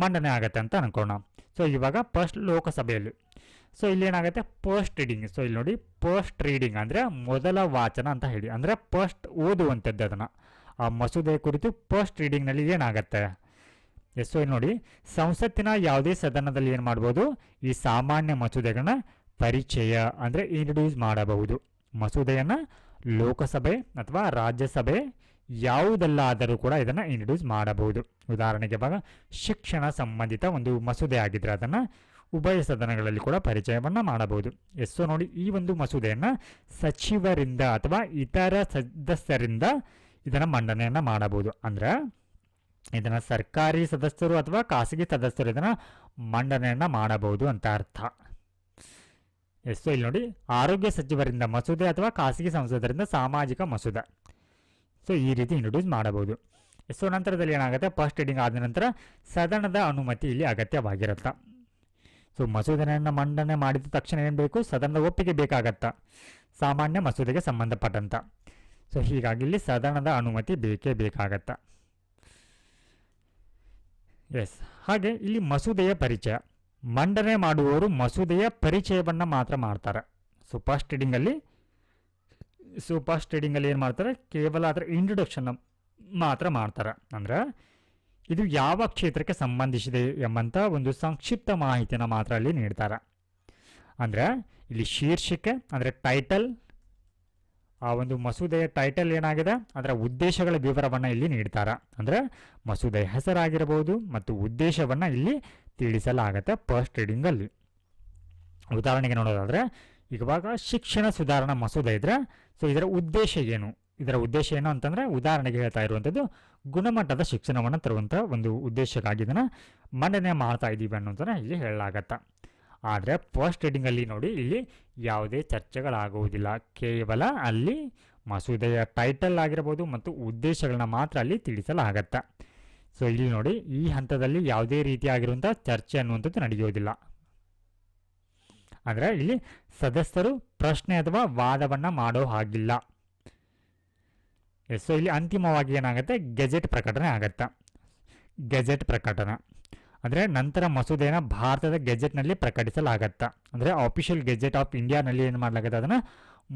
ಮಂಡನೆ ಆಗುತ್ತೆ ಅಂತ ಅನ್ಕೋಣ. ಸೊ ಇವಾಗ ಫಸ್ಟ್ ಲೋಕಸಭೆಯಲ್ಲಿ ಸೊ ಇಲ್ಲಿ ಏನಾಗುತ್ತೆ ಫಸ್ಟ್ ರೀಡಿಂಗ್. ಸೊ ಇಲ್ಲಿ ನೋಡಿ ಫಸ್ಟ್ ರೀಡಿಂಗ್ ಅಂದರೆ ಮೊದಲ ವಾಚನ ಅಂತ ಹೇಳಿ, ಅಂದರೆ ಫಸ್ಟ್ ಓದುವಂಥದ್ದು ಅದನ್ನು ಆ ಮಸೂದೆ ಕುರಿತು ಫಸ್ಟ್ ರೀಡಿಂಗ್ನಲ್ಲಿ ಏನಾಗುತ್ತೆ. ಎಸ್, ಸೊ ಇಲ್ಲಿ ನೋಡಿ ಸಂಸತ್ತಿನ ಯಾವುದೇ ಸದನದಲ್ಲಿ ಏನು ಮಾಡ್ಬೋದು ಈ ಸಾಮಾನ್ಯ ಮಸೂದೆಗಳನ್ನ ಪರಿಚಯ ಅಂದರೆ ಇಂಟ್ರೊಡ್ಯೂಸ್ ಮಾಡಬಹುದು. ಮಸೂದೆಯನ್ನು ಲೋಕಸಭೆ ಅಥವಾ ರಾಜ್ಯಸಭೆ ಯಾವುದೆಲ್ಲಾದರೂ ಕೂಡ ಇದನ್ನು ಇಂಟ್ರೊಡ್ಯೂಸ್ ಮಾಡಬಹುದು. ಉದಾಹರಣೆಗೆ ಇವಾಗ ಶಿಕ್ಷಣ ಸಂಬಂಧಿತ ಒಂದು ಮಸೂದೆ ಆಗಿದ್ರೆ ಅದನ್ನು ಉಭಯ ಸದನಗಳಲ್ಲಿ ಕೂಡ ಪರಿಚಯವನ್ನು ಮಾಡಬಹುದು. ಎಸ್, ಸೊ ನೋಡಿ ಈ ಒಂದು ಮಸೂದೆಯನ್ನು ಸಚಿವರಿಂದ ಅಥವಾ ಇತರ ಸದಸ್ಯರಿಂದ ಇದನ್ನು ಮಂಡನೆಯನ್ನು ಮಾಡಬಹುದು. ಅಂದರೆ ಇದನ್ನು ಸರ್ಕಾರಿ ಸದಸ್ಯರು ಅಥವಾ ಖಾಸಗಿ ಸದಸ್ಯರು ಇದನ್ನು ಮಂಡನೆಯನ್ನು ಮಾಡಬಹುದು ಅಂತ ಅರ್ಥ. ಎಸ್, ಸೊ ಇಲ್ಲಿ ನೋಡಿ ಆರೋಗ್ಯ ಸಚಿವರಿಂದ ಮಸೂದೆ ಅಥವಾ ಖಾಸಗಿ ಸಂಸದರಿಂದ ಸಾಮಾಜಿಕ ಮಸೂದೆ. ಸೊ ಈ ರೀತಿ ಇಂಟ್ರೊಡ್ಯೂಸ್ ಮಾಡಬಹುದು. ಸೊ ನಂತರದಲ್ಲಿ ಏನಾಗುತ್ತೆ ಫಸ್ಟ್ ರೀಡಿಂಗ್ ಆದ ನಂತರ ಸದನದ ಅನುಮತಿ ಇಲ್ಲಿ ಅಗತ್ಯವಾಗಿರುತ್ತೆ. ಸೊ ಮಸೂದೆಯನ್ನು ಮಂಡನೆ ಮಾಡಿದ ತಕ್ಷಣ ಏನು ಬೇಕು ಸದನದ ಒಪ್ಪಿಗೆ ಬೇಕಾಗತ್ತಾ ಸಾಮಾನ್ಯ ಮಸೂದೆಗೆ ಸಂಬಂಧಪಟ್ಟಂತ. ಸೊ ಹೀಗಾಗಿ ಇಲ್ಲಿ ಸದನದ ಅನುಮತಿ ಬೇಕೇ ಬೇಕಾಗತ್ತ. ಎಸ್, ಹಾಗೆ ಇಲ್ಲಿ ಮಸೂದೆಯ ಪರಿಚಯ ಮಂಡನೆ ಮಾಡುವವರು ಮಸೂದೆಯ ಪರಿಚಯವನ್ನು ಮಾತ್ರ ಮಾಡ್ತಾರೆ. ಸೊ ಫಸ್ಟ್ ರೀಡಿಂಗಲ್ಲಿ ಏನು ಮಾಡ್ತಾರೆ ಕೇವಲ ಅದರ ಇಂಟ್ರೊಡಕ್ಷನ್ ಮಾತ್ರ ಮಾಡ್ತಾರೆ. ಅಂದರೆ ಇದು ಯಾವ ಕ್ಷೇತ್ರಕ್ಕೆ ಸಂಬಂಧಿಸಿದೆ ಎಂಬಂಥ ಒಂದು ಸಂಕ್ಷಿಪ್ತ ಮಾಹಿತಿಯನ್ನು ಮಾತ್ರ ಅಲ್ಲಿ ನೀಡ್ತಾರೆ. ಅಂದರೆ ಇಲ್ಲಿ ಶೀರ್ಷಿಕೆ ಅಂದರೆ ಟೈಟಲ್, ಆ ಒಂದು ಮಸೂದೆಯ ಟೈಟಲ್ ಏನಾಗಿದೆ ಅದರ ಉದ್ದೇಶಗಳ ವಿವರವನ್ನು ಇಲ್ಲಿ ನೀಡ್ತಾರೆ. ಅಂದರೆ ಮಸೂದೆಯ ಹೆಸರಾಗಿರಬಹುದು ಮತ್ತು ಉದ್ದೇಶವನ್ನು ಇಲ್ಲಿ ತಿಳಿಸಲಾಗುತ್ತೆ ಫಸ್ಟ್ ರೀಡಿಂಗಲ್ಲಿ. ಉದಾಹರಣೆಗೆ ನೋಡೋದಾದರೆ ಇವಾಗ ಶಿಕ್ಷಣ ಸುಧಾರಣಾ ಮಸೂದೆ ಇದ್ದರೆ ಸೊ ಇದರ ಉದ್ದೇಶ ಏನು ಇದರ ಉದ್ದೇಶ ಏನು ಅಂತಂದರೆ, ಉದಾಹರಣೆಗೆ ಹೇಳ್ತಾ ಇರುವಂಥದ್ದು, ಗುಣಮಟ್ಟದ ಶಿಕ್ಷಣವನ್ನು ತರುವಂಥ ಒಂದು ಉದ್ದೇಶಕ್ಕಾಗಿ ಇದನ್ನು ಮಂಡನೆ ಮಾಡ್ತಾ ಇದ್ದೀವಿ ಅನ್ನೋದನ್ನು ಇಲ್ಲಿ ಹೇಳಲಾಗತ್ತೆ. ಆದರೆ ಫಸ್ಟ್ ರೀಡಿಂಗಲ್ಲಿ ನೋಡಿ, ಇಲ್ಲಿ ಯಾವುದೇ ಚರ್ಚೆಗಳಾಗುವುದಿಲ್ಲ. ಕೇವಲ ಅಲ್ಲಿ ಮಸೂದೆಯ ಟೈಟಲ್ ಆಗಿರ್ಬೋದು ಮತ್ತು ಉದ್ದೇಶಗಳನ್ನ ಮಾತ್ರ ಅಲ್ಲಿ ತಿಳಿಸಲಾಗತ್ತೆ. ಸೊ ಇಲ್ಲಿ ನೋಡಿ, ಈ ಹಂತದಲ್ಲಿ ಯಾವುದೇ ರೀತಿಯಾಗಿರುವಂಥ ಚರ್ಚೆ ಅನ್ನುವಂಥದ್ದು ನಡೆಯೋದಿಲ್ಲ. ಅಂದರೆ ಇಲ್ಲಿ ಸದಸ್ಯರು ಪ್ರಶ್ನೆ ಅಥವಾ ವಾದವನ್ನು ಮಾಡೋ ಹಾಗಿಲ್ಲ. ಸೊ ಇಲ್ಲಿ ಅಂತಿಮವಾಗಿ ಏನಾಗುತ್ತೆ, ಗೆಜೆಟ್ ಪ್ರಕಟಣೆ ಆಗುತ್ತೆ. ಗೆಜೆಟ್ ಪ್ರಕಟಣೆ ಅಂದರೆ ನಂತರ ಮಸೂದೆಯನ್ನು ಭಾರತದ ಗೆಜೆಟ್ನಲ್ಲಿ ಪ್ರಕಟಿಸಲಾಗತ್ತೆ. ಅಂದರೆ ಆಫಿಷಿಯಲ್ ಗೆಜೆಟ್ ಆಫ್ ಇಂಡಿಯಾನಲ್ಲಿ ಏನು ಮಾಡಲಾಗುತ್ತೆ, ಅದನ್ನು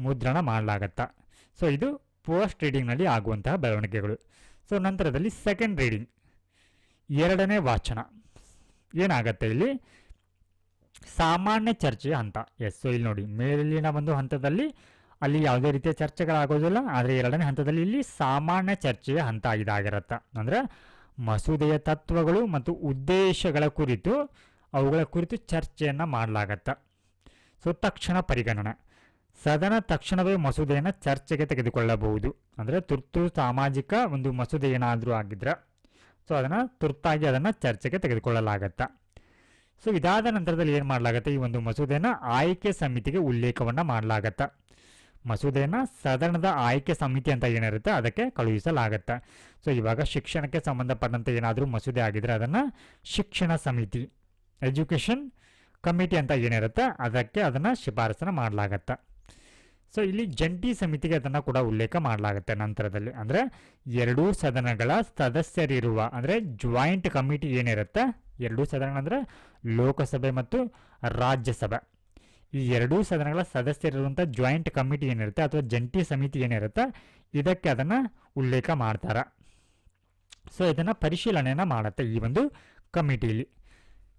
ಮುದ್ರಣ ಮಾಡಲಾಗತ್ತೆ. ಸೊ ಇದು ಫಸ್ಟ್ ರೀಡಿಂಗ್ನಲ್ಲಿ ಆಗುವಂತಹ ಬೆಳವಣಿಗೆಗಳು. ಸೊ ನಂತರದಲ್ಲಿ ಸೆಕೆಂಡ್ ರೀಡಿಂಗ್, ಎರಡನೇ ವಾಚನ ಏನಾಗುತ್ತೆ, ಇಲ್ಲಿ ಸಾಮಾನ್ಯ ಚರ್ಚೆಯ ಹಂತ. ಸೊ ಇಲ್ಲಿ ನೋಡಿ, ಮೇಲಿನ ಒಂದು ಹಂತದಲ್ಲಿ ಅಲ್ಲಿ ಯಾವುದೇ ರೀತಿಯ ಚರ್ಚೆಗಳಾಗೋದಿಲ್ಲ. ಆದರೆ ಎರಡನೇ ಹಂತದಲ್ಲಿ ಇಲ್ಲಿ ಸಾಮಾನ್ಯ ಚರ್ಚೆಯ ಹಂತ ಇದಾಗಿರುತ್ತೆ. ಅಂದರೆ ಮಸೂದೆಯ ತತ್ವಗಳು ಮತ್ತು ಉದ್ದೇಶಗಳ ಕುರಿತು ಅವುಗಳ ಕುರಿತು ಚರ್ಚೆಯನ್ನು ಮಾಡಲಾಗತ್ತೆ. ಸೊ ತಕ್ಷಣ ಪರಿಗಣನೆ, ಸದನ ತಕ್ಷಣವೇ ಮಸೂದೆಯನ್ನು ಚರ್ಚೆಗೆ ತೆಗೆದುಕೊಳ್ಳಬಹುದು. ಅಂದರೆ ತುರ್ತು ಸಾಮಾಜಿಕ ಒಂದು ಮಸೂದೆ ಏನಾದರೂ ಆಗಿದ್ರೆ ಸೊ ಅದನ್ನು ತುರ್ತಾಗಿ ಅದನ್ನು ಚರ್ಚೆಗೆ ತೆಗೆದುಕೊಳ್ಳಲಾಗತ್ತೆ. ಸೊ ಇದಾದ ನಂತರದಲ್ಲಿ ಏನು ಮಾಡಲಾಗುತ್ತೆ, ಈ ಒಂದು ಮಸೂದೆಯನ್ನು ಆಯ್ಕೆ ಸಮಿತಿಗೆ ಉಲ್ಲೇಖವನ್ನು ಮಾಡಲಾಗತ್ತೆ. ಮಸೂದೆಯನ್ನು ಸದನದ ಆಯ್ಕೆ ಸಮಿತಿ ಅಂತ ಏನಿರುತ್ತೆ ಅದಕ್ಕೆ ಕಳುಹಿಸಲಾಗತ್ತೆ. ಸೊ ಇವಾಗ ಶಿಕ್ಷಣಕ್ಕೆ ಸಂಬಂಧಪಟ್ಟಂತೆ ಏನಾದರೂ ಮಸೂದೆ ಆಗಿದ್ರೆ ಅದನ್ನು ಶಿಕ್ಷಣ ಸಮಿತಿ, ಎಜುಕೇಷನ್ ಕಮಿಟಿ ಅಂತ ಏನಿರುತ್ತೆ ಅದಕ್ಕೆ ಅದನ್ನು ಶಿಫಾರಸನ್ನು ಮಾಡಲಾಗತ್ತೆ. ಸೊ ಇಲ್ಲಿ ಜಂಟಿ ಸಮಿತಿಗೆ ಅದನ್ನು ಕೂಡ ಉಲ್ಲೇಖ ಮಾಡಲಾಗುತ್ತೆ ನಂತರದಲ್ಲಿ. ಅಂದರೆ ಎರಡೂ ಸದನಗಳ ಸದಸ್ಯರಿರುವ, ಅಂದರೆ ಜಾಯಿಂಟ್ ಕಮಿಟಿ ಏನಿರುತ್ತೆ, ಎರಡೂ ಸದನಗಳಂದರೆ ಲೋಕಸಭೆ ಮತ್ತು ರಾಜ್ಯಸಭೆ, ಈ ಎರಡೂ ಸದನಗಳ ಸದಸ್ಯರಿರುವಂಥ ಜಾಯಿಂಟ್ ಕಮಿಟಿ ಏನಿರುತ್ತೆ ಅಥವಾ ಜಂಟಿ ಸಮಿತಿ ಏನಿರುತ್ತೆ ಇದಕ್ಕೆ ಅದನ್ನು ಉಲ್ಲೇಖ ಮಾಡ್ತಾರೆ. ಸೊ ಇದನ್ನು ಪರಿಶೀಲನೆಯನ್ನು ಮಾಡುತ್ತೆ ಈ ಒಂದು ಕಮಿಟಿಯಲ್ಲಿ.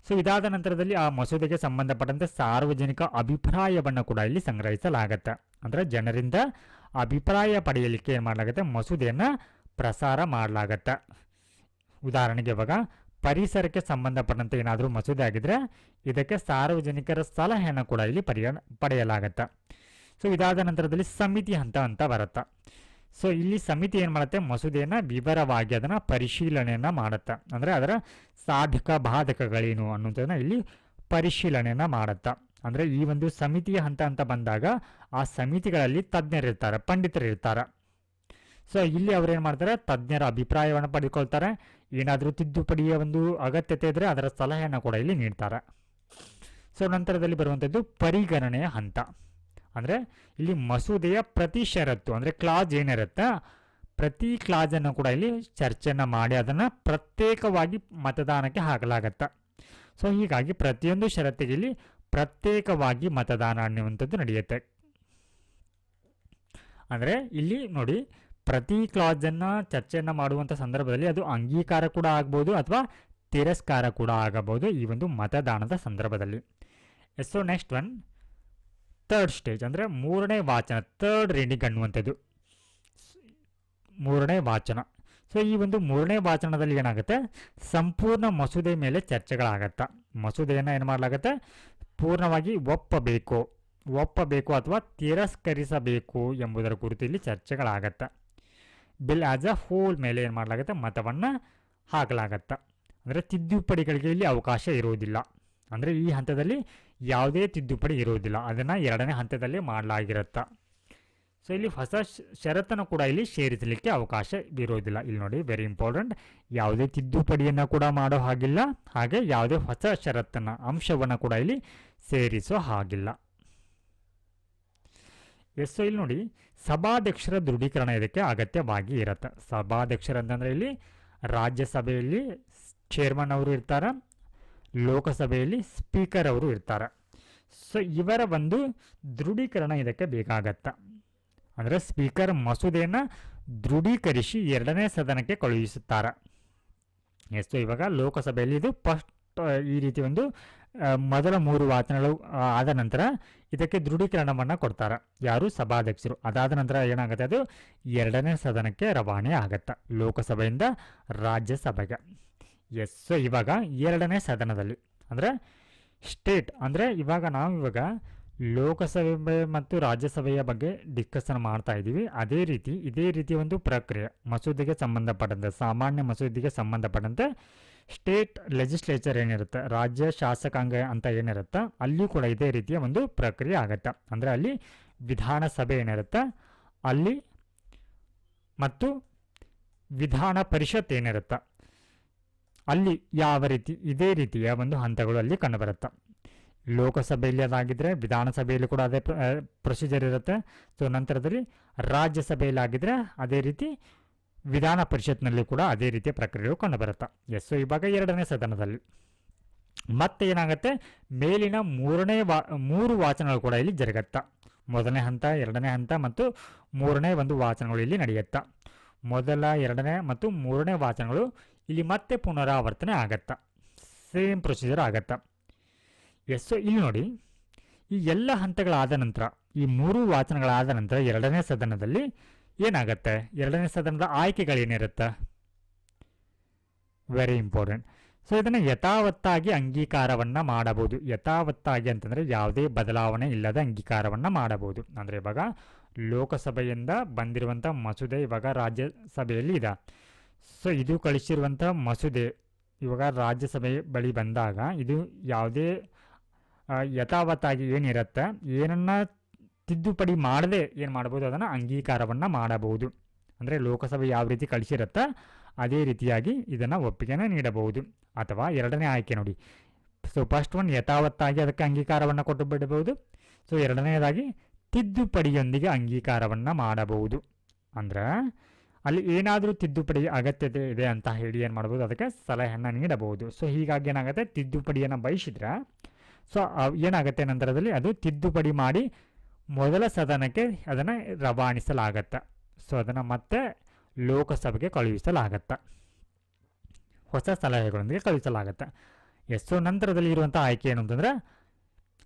ಸೊ ಇದಾದ ನಂತರದಲ್ಲಿ ಆ ಮಸೂದೆಗೆ ಸಂಬಂಧಪಟ್ಟಂತೆ ಸಾರ್ವಜನಿಕ ಅಭಿಪ್ರಾಯವನ್ನು ಕೂಡ ಇಲ್ಲಿ ಸಂಗ್ರಹಿಸಲಾಗತ್ತೆ. ಅಂದರೆ ಜನರಿಂದ ಅಭಿಪ್ರಾಯ ಪಡೆಯಲಿಕ್ಕೆ ಏನು ಮಾಡಲಾಗುತ್ತೆ, ಮಸೂದೆಯನ್ನು ಪ್ರಸಾರ ಮಾಡಲಾಗತ್ತೆ. ಉದಾಹರಣೆಗೆ ಇವಾಗ ಪರಿಸರಕ್ಕೆ ಸಂಬಂಧಪಟ್ಟಂತೆ ಏನಾದರೂ ಮಸೂದೆ ಆಗಿದ್ರೆ ಇದಕ್ಕೆ ಸಾರ್ವಜನಿಕರ ಸಲಹೆಯನ್ನು ಕೂಡ ಇಲ್ಲಿ ಪಡೆಯಲಾಗತ್ತೆ. ಸೊ ಇದಾದ ನಂತರದಲ್ಲಿ ಸಮಿತಿ ಹಂತ ಅಂತ ಬರುತ್ತೆ. ಸೊ ಇಲ್ಲಿ ಸಮಿತಿ ಏನು ಮಾಡುತ್ತೆ, ಮಸೂದೆಯನ್ನು ವಿವರವಾಗಿ ಅದನ್ನು ಪರಿಶೀಲನೆಯನ್ನು ಮಾಡುತ್ತೆ. ಅಂದರೆ ಅದರ ಸಾಧಕ ಬಾಧಕಗಳೇನು ಅನ್ನೋದನ್ನು ಇಲ್ಲಿ ಪರಿಶೀಲನೆಯನ್ನು ಮಾಡುತ್ತೆ. ಅಂದರೆ ಈ ಒಂದು ಸಮಿತಿಯ ಹಂತ ಅಂತ ಬಂದಾಗ ಆ ಸಮಿತಿಗಳಲ್ಲಿ ತಜ್ಞರಿರ್ತಾರೆ, ಪಂಡಿತರಿರ್ತಾರೆ. ಸೊ ಇಲ್ಲಿ ಅವ್ರೇನು ಮಾಡ್ತಾರೆ, ತಜ್ಞರ ಅಭಿಪ್ರಾಯವನ್ನು ಪಡೆದುಕೊಳ್ತಾರೆ. ಏನಾದರೂ ತಿದ್ದುಪಡಿಯ ಒಂದು ಅಗತ್ಯತೆ ಇದ್ದರೆ ಅದರ ಸಲಹೆಯನ್ನು ಕೂಡ ಇಲ್ಲಿ ನೀಡ್ತಾರೆ. ಸೊ ನಂತರದಲ್ಲಿ ಬರುವಂಥದ್ದು ಪರಿಗಣನೆಯ ಹಂತ. ಅಂದರೆ ಇಲ್ಲಿ ಮಸೂದೆಯ ಪ್ರತಿ ಷರತ್ತು, ಅಂದರೆ ಕ್ಲಾಸ್ ಏನಿರುತ್ತೆ ಪ್ರತಿ ಕ್ಲಾಸನ್ನು ಕೂಡ ಇಲ್ಲಿ ಚರ್ಚೆಯನ್ನು ಮಾಡಿ ಅದನ್ನು ಪ್ರತ್ಯೇಕವಾಗಿ ಮತದಾನಕ್ಕೆ ಹಾಕಲಾಗತ್ತೆ. ಸೊ ಹೀಗಾಗಿ ಪ್ರತಿಯೊಂದು ಷರತ್ತಿಗೆ ಇಲ್ಲಿ ಪ್ರತ್ಯೇಕವಾಗಿ ಮತದಾನ ಅನ್ನುವಂಥದ್ದು ನಡೆಯುತ್ತೆ. ಅಂದರೆ ಇಲ್ಲಿ ನೋಡಿ, ಪ್ರತಿ ಕ್ಲಾಸನ್ನು ಚರ್ಚೆಯನ್ನು ಮಾಡುವಂಥ ಸಂದರ್ಭದಲ್ಲಿ ಅದು ಅಂಗೀಕಾರ ಕೂಡ ಆಗ್ಬೋದು ಅಥವಾ ತಿರಸ್ಕಾರ ಕೂಡ ಆಗಬಹುದು ಈ ಒಂದು ಮತದಾನದ ಸಂದರ್ಭದಲ್ಲಿ. So next one third stage, ಅಂದರೆ ಮೂರನೇ ವಾಚನ, ಥರ್ಡ್ ರೀಡಿಂಗ್ ಅನ್ನುವಂಥದ್ದು ಮೂರನೇ ವಾಚನ. ಸೊ ಈ ಒಂದು ಮೂರನೇ ವಾಚನದಲ್ಲಿ ಏನಾಗುತ್ತೆ, ಸಂಪೂರ್ಣ ಮಸೂದೆ ಮೇಲೆ ಚರ್ಚೆಗಳಾಗತ್ತೆ. ಮಸೂದೆಯನ್ನು ಏನು ಮಾಡಲಾಗುತ್ತೆ, ಪೂರ್ಣವಾಗಿ ಒಪ್ಪಬೇಕು ಅಥವಾ ತಿರಸ್ಕರಿಸಬೇಕು ಎಂಬುದರ ಕುರಿತು ಇಲ್ಲಿ ಚರ್ಚೆಗಳಾಗತ್ತೆ. ಬಿಲ್ ಆಸ್ ಅ ಹೋಲ್ ಮೇಲೆ ಏನು ಮಾಡಲಾಗುತ್ತೆ, ಮತವನ್ನು ಹಾಕಲಾಗತ್ತೆ. ಅಂದರೆ ತಿದ್ದುಪಡಿಗಳಿಗೆ ಇಲ್ಲಿ ಅವಕಾಶ ಇರುವುದಿಲ್ಲ. ಅಂದರೆ ಈ ಹಂತದಲ್ಲಿ ಯಾವುದೇ ತಿದ್ದುಪಡಿ ಇರುವುದಿಲ್ಲ, ಅದನ್ನು ಎರಡನೇ ಹಂತದಲ್ಲಿ ಮಾಡಲಾಗಿರುತ್ತೆ. ಸೊ ಇಲ್ಲಿ ಹೊಸ ಷರತ್ತನ್ನು ಕೂಡ ಇಲ್ಲಿ ಸೇರಿಸಲಿಕ್ಕೆ ಅವಕಾಶ ಇರೋದಿಲ್ಲ. ಇಲ್ಲಿ ನೋಡಿ, ವೆರಿ ಇಂಪಾರ್ಟೆಂಟ್, ಯಾವುದೇ ತಿದ್ದುಪಡಿಯನ್ನು ಕೂಡ ಮಾಡೋ ಹಾಗಿಲ್ಲ, ಹಾಗೆ ಯಾವುದೇ ಹೊಸ ಷರತ್ತನ್ನು ಅಂಶವನ್ನು ಕೂಡ ಇಲ್ಲಿ ಸೇರಿಸೋ ಹಾಗಿಲ್ಲ. ಸೊ ಇಲ್ಲಿ ನೋಡಿ, ಸಭಾಧ್ಯಕ್ಷರ ದೃಢೀಕರಣ ಇದಕ್ಕೆ ಅಗತ್ಯವಾಗಿ ಇರುತ್ತೆ. ಸಭಾಧ್ಯಕ್ಷರು ಅಂತಂದರೆ ಇಲ್ಲಿ ರಾಜ್ಯಸಭೆಯಲ್ಲಿ ಚೇರ್ಮನ್ ಅವರು ಇರ್ತಾರೆ, ಲೋಕಸಭೆಯಲ್ಲಿ ಸ್ಪೀಕರ್ ಅವರು ಇರ್ತಾರೆ. ಸೊ ಇವರ ಒಂದು ದೃಢೀಕರಣ ಇದಕ್ಕೆ ಬೇಕಾಗತ್ತೆ. ಅಂದರೆ ಸ್ಪೀಕರ್ ಮಸೂದೆಯನ್ನು ದೃಢೀಕರಿಸಿ ಎರಡನೇ ಸದನಕ್ಕೆ ಕಳುಹಿಸುತ್ತಾರೆ. ಸೊ ಇವಾಗ ಲೋಕಸಭೆಯಲ್ಲಿ ಇದು ಫಸ್ಟ್ ಈ ರೀತಿ ಒಂದು ಮೊದಲ 3 ವಾಚನಗಳು ಆದ ನಂತರ ಇದಕ್ಕೆ ದೃಢೀಕರಣವನ್ನು ಕೊಡ್ತಾರೆ, ಯಾರು, ಸಭಾಧ್ಯಕ್ಷರು. ಅದಾದ ನಂತರ ಏನಾಗುತ್ತೆ, ಅದು ಎರಡನೇ ಸದನಕ್ಕೆ ರವಾನೆ ಆಗುತ್ತೆ, ಲೋಕಸಭೆಯಿಂದ ರಾಜ್ಯಸಭೆಗೆ. ಸೊ ಇವಾಗ ಎರಡನೇ ಸದನದಲ್ಲಿ ಅಂದರೆ ಸ್ಟೇಟ್, ಅಂದರೆ ಇವಾಗ ಲೋಕಸಭೆ ಮತ್ತು ರಾಜ್ಯಸಭೆಯ ಬಗ್ಗೆ ಡಿಸ್ಕಷನ್ ಮಾಡ್ತಾ ಇದ್ದೀವಿ. ಇದೇ ರೀತಿ ಒಂದು ಪ್ರಕ್ರಿಯೆ ಮಸೂದೆಗೆ ಸಂಬಂಧಪಟ್ಟಂತೆ, ಸಾಮಾನ್ಯ ಮಸೂದೆಗೆ ಸಂಬಂಧಪಟ್ಟಂತೆ ಸ್ಟೇಟ್ ಲೆಜಿಸ್ಲೇಚರ್ ಏನಿರುತ್ತೆ, ರಾಜ್ಯ ಶಾಸಕಾಂಗ ಅಂತ ಏನಿರುತ್ತೆ, ಅಲ್ಲಿ ಕೂಡ ಇದೇ ರೀತಿಯ ಒಂದು ಪ್ರಕ್ರಿಯೆ ಆಗುತ್ತೆ. ಅಂದರೆ ಅಲ್ಲಿ ವಿಧಾನಸಭೆ ಏನಿರುತ್ತೆ ಅಲ್ಲಿ ಮತ್ತು ವಿಧಾನ ಪರಿಷತ್ ಏನಿರುತ್ತೆ ಅಲ್ಲಿ ಯಾವ ರೀತಿ ಇದೇ ರೀತಿಯ ಒಂದು ಹಂತಗಳು ಅಲ್ಲಿ ಕಂಡುಬರುತ್ತೆ. ಲೋಕಸಭೆಯಲ್ಲಿ ಅದಾಗಿದ್ದರೆ ವಿಧಾನಸಭೆಯಲ್ಲಿ ಕೂಡ ಅದೇ ಪ್ರೊಸೀಜರ್ ಇರುತ್ತೆ. ಸೊ ನಂತರದಲ್ಲಿ ರಾಜ್ಯಸಭೆಯಲ್ಲಿ ಆಗಿದ್ದರೆ ಅದೇ ರೀತಿ ವಿಧಾನ ಪರಿಷತ್ನಲ್ಲಿ ಕೂಡ ಅದೇ ರೀತಿಯ ಪ್ರಕ್ರಿಯೆಗಳು ಕಂಡುಬರುತ್ತೆ. ಸೊ ಇವಾಗ 2ನೇ ಸದನದಲ್ಲಿ ಮತ್ತೆ ಏನಾಗುತ್ತೆ, ಮೇಲಿನ 3 ವಾಚನಗಳು ಕೂಡ ಇಲ್ಲಿ ಜರುಗತ್ತಾ. 1ನೇ ಹಂತ, 2ನೇ ಹಂತ ಮತ್ತು 3ನೇ ಒಂದು ವಾಚನಗಳು ಇಲ್ಲಿ ನಡೆಯುತ್ತಾ. ಮೊದಲ, 2ನೇ ಮತ್ತು 3ನೇ ವಾಚನಗಳು ಇಲ್ಲಿ ಮತ್ತೆ ಪುನರಾವರ್ತನೆ ಆಗತ್ತಾ, ಸೇಮ್ ಪ್ರೊಸೀಜರ್ ಆಗತ್ತಾ. ಸೊ ಇಲ್ಲಿ ನೋಡಿ, ಈ ಎಲ್ಲ ಹಂತಗಳಾದ ನಂತರ, ಈ 3 ವಾಚನಗಳಾದ ನಂತರ 2ನೇ ಸದನದಲ್ಲಿ ಏನಾಗುತ್ತೆ, 2ನೇ ಸದನದ ಆಯ್ಕೆಗಳೇನಿರುತ್ತೆ, ವೆರಿ ಇಂಪಾರ್ಟೆಂಟ್. ಸೊ ಇದನ್ನು ಯಥಾವತ್ತಾಗಿ ಅಂಗೀಕಾರವನ್ನು ಮಾಡಬಹುದು. ಯಥಾವತ್ತಾಗಿ ಅಂತಂದರೆ ಯಾವುದೇ ಬದಲಾವಣೆ ಇಲ್ಲದ ಅಂಗೀಕಾರವನ್ನು ಮಾಡಬಹುದು. ಅಂದರೆ ಇವಾಗ ಲೋಕಸಭೆಯಿಂದ ಬಂದಿರುವಂಥ ಮಸೂದೆ ಇವಾಗ ರಾಜ್ಯಸಭೆಯಲ್ಲಿ ಇದೆ. ಸೊ ಇದು ಕಳಿಸಿರುವಂಥ ಮಸೂದೆ ಇವಾಗ ರಾಜ್ಯಸಭೆ ಬಳಿ ಬಂದಾಗ ಇದು ಯಾವುದೇ ಯಥಾವತ್ತಾಗಿ ಏನಿರುತ್ತೆ, ಏನನ್ನ ತಿದ್ದುಪಡಿ ಮಾಡದೆ ಏನು ಮಾಡ್ಬೋದು, ಅದನ್ನು ಅಂಗೀಕಾರವನ್ನು ಮಾಡಬಹುದು. ಅಂದರೆ ಲೋಕಸಭೆ ಯಾವ ರೀತಿ ಕಳಿಸಿರುತ್ತೆ ಅದೇ ರೀತಿಯಾಗಿ ಇದನ್ನು ಒಪ್ಪಿಗೆನ ನೀಡಬಹುದು. ಅಥವಾ 2ನೇ ಆಯ್ಕೆ ನೋಡಿ, ಸೊ ಫಸ್ಟ್ ಒನ್ ಯಥಾವತ್ತಾಗಿ ಅದಕ್ಕೆ ಅಂಗೀಕಾರವನ್ನು ಕೊಟ್ಟು ಬಿಡಬಹುದು. ಸೊ 2ನೇದಾಗಿ ತಿದ್ದುಪಡಿಯೊಂದಿಗೆ ಅಂಗೀಕಾರವನ್ನು ಮಾಡಬಹುದು. ಅಂದರೆ ಅಲ್ಲಿ ಏನಾದರೂ ತಿದ್ದುಪಡಿ ಅಗತ್ಯತೆ ಇದೆ ಅಂತ ಹೇಳಿ ಏನು ಮಾಡ್ಬೋದು, ಅದಕ್ಕೆ ಸಲಹೆಯನ್ನು ನೀಡಬಹುದು. ಸೊ ಹೀಗಾಗಿ ಏನಾಗುತ್ತೆ, ತಿದ್ದುಪಡಿಯನ್ನು ಬಯಸಿದ್ರೆ ಸೊ ಏನಾಗುತ್ತೆ ನಂತರದಲ್ಲಿ ಅದು ತಿದ್ದುಪಡಿ ಮಾಡಿ ಮೊದಲ ಸದನಕ್ಕೆ ಅದನ್ನು ರವಾನಿಸಲಾಗತ್ತೆ. ಸೊ ಅದನ್ನು ಮತ್ತೆ ಲೋಕಸಭೆಗೆ ಕಳುಹಿಸಲಾಗತ್ತೆ, ಹೊಸ ಸಲಹೆಗಳೊಂದಿಗೆ ಕಳುಹಿಸಲಾಗತ್ತೆ. ಸೊ ನಂತರದಲ್ಲಿ ಇರುವಂಥ ಆಯ್ಕೆ ಏನು ಅಂತಂದರೆ,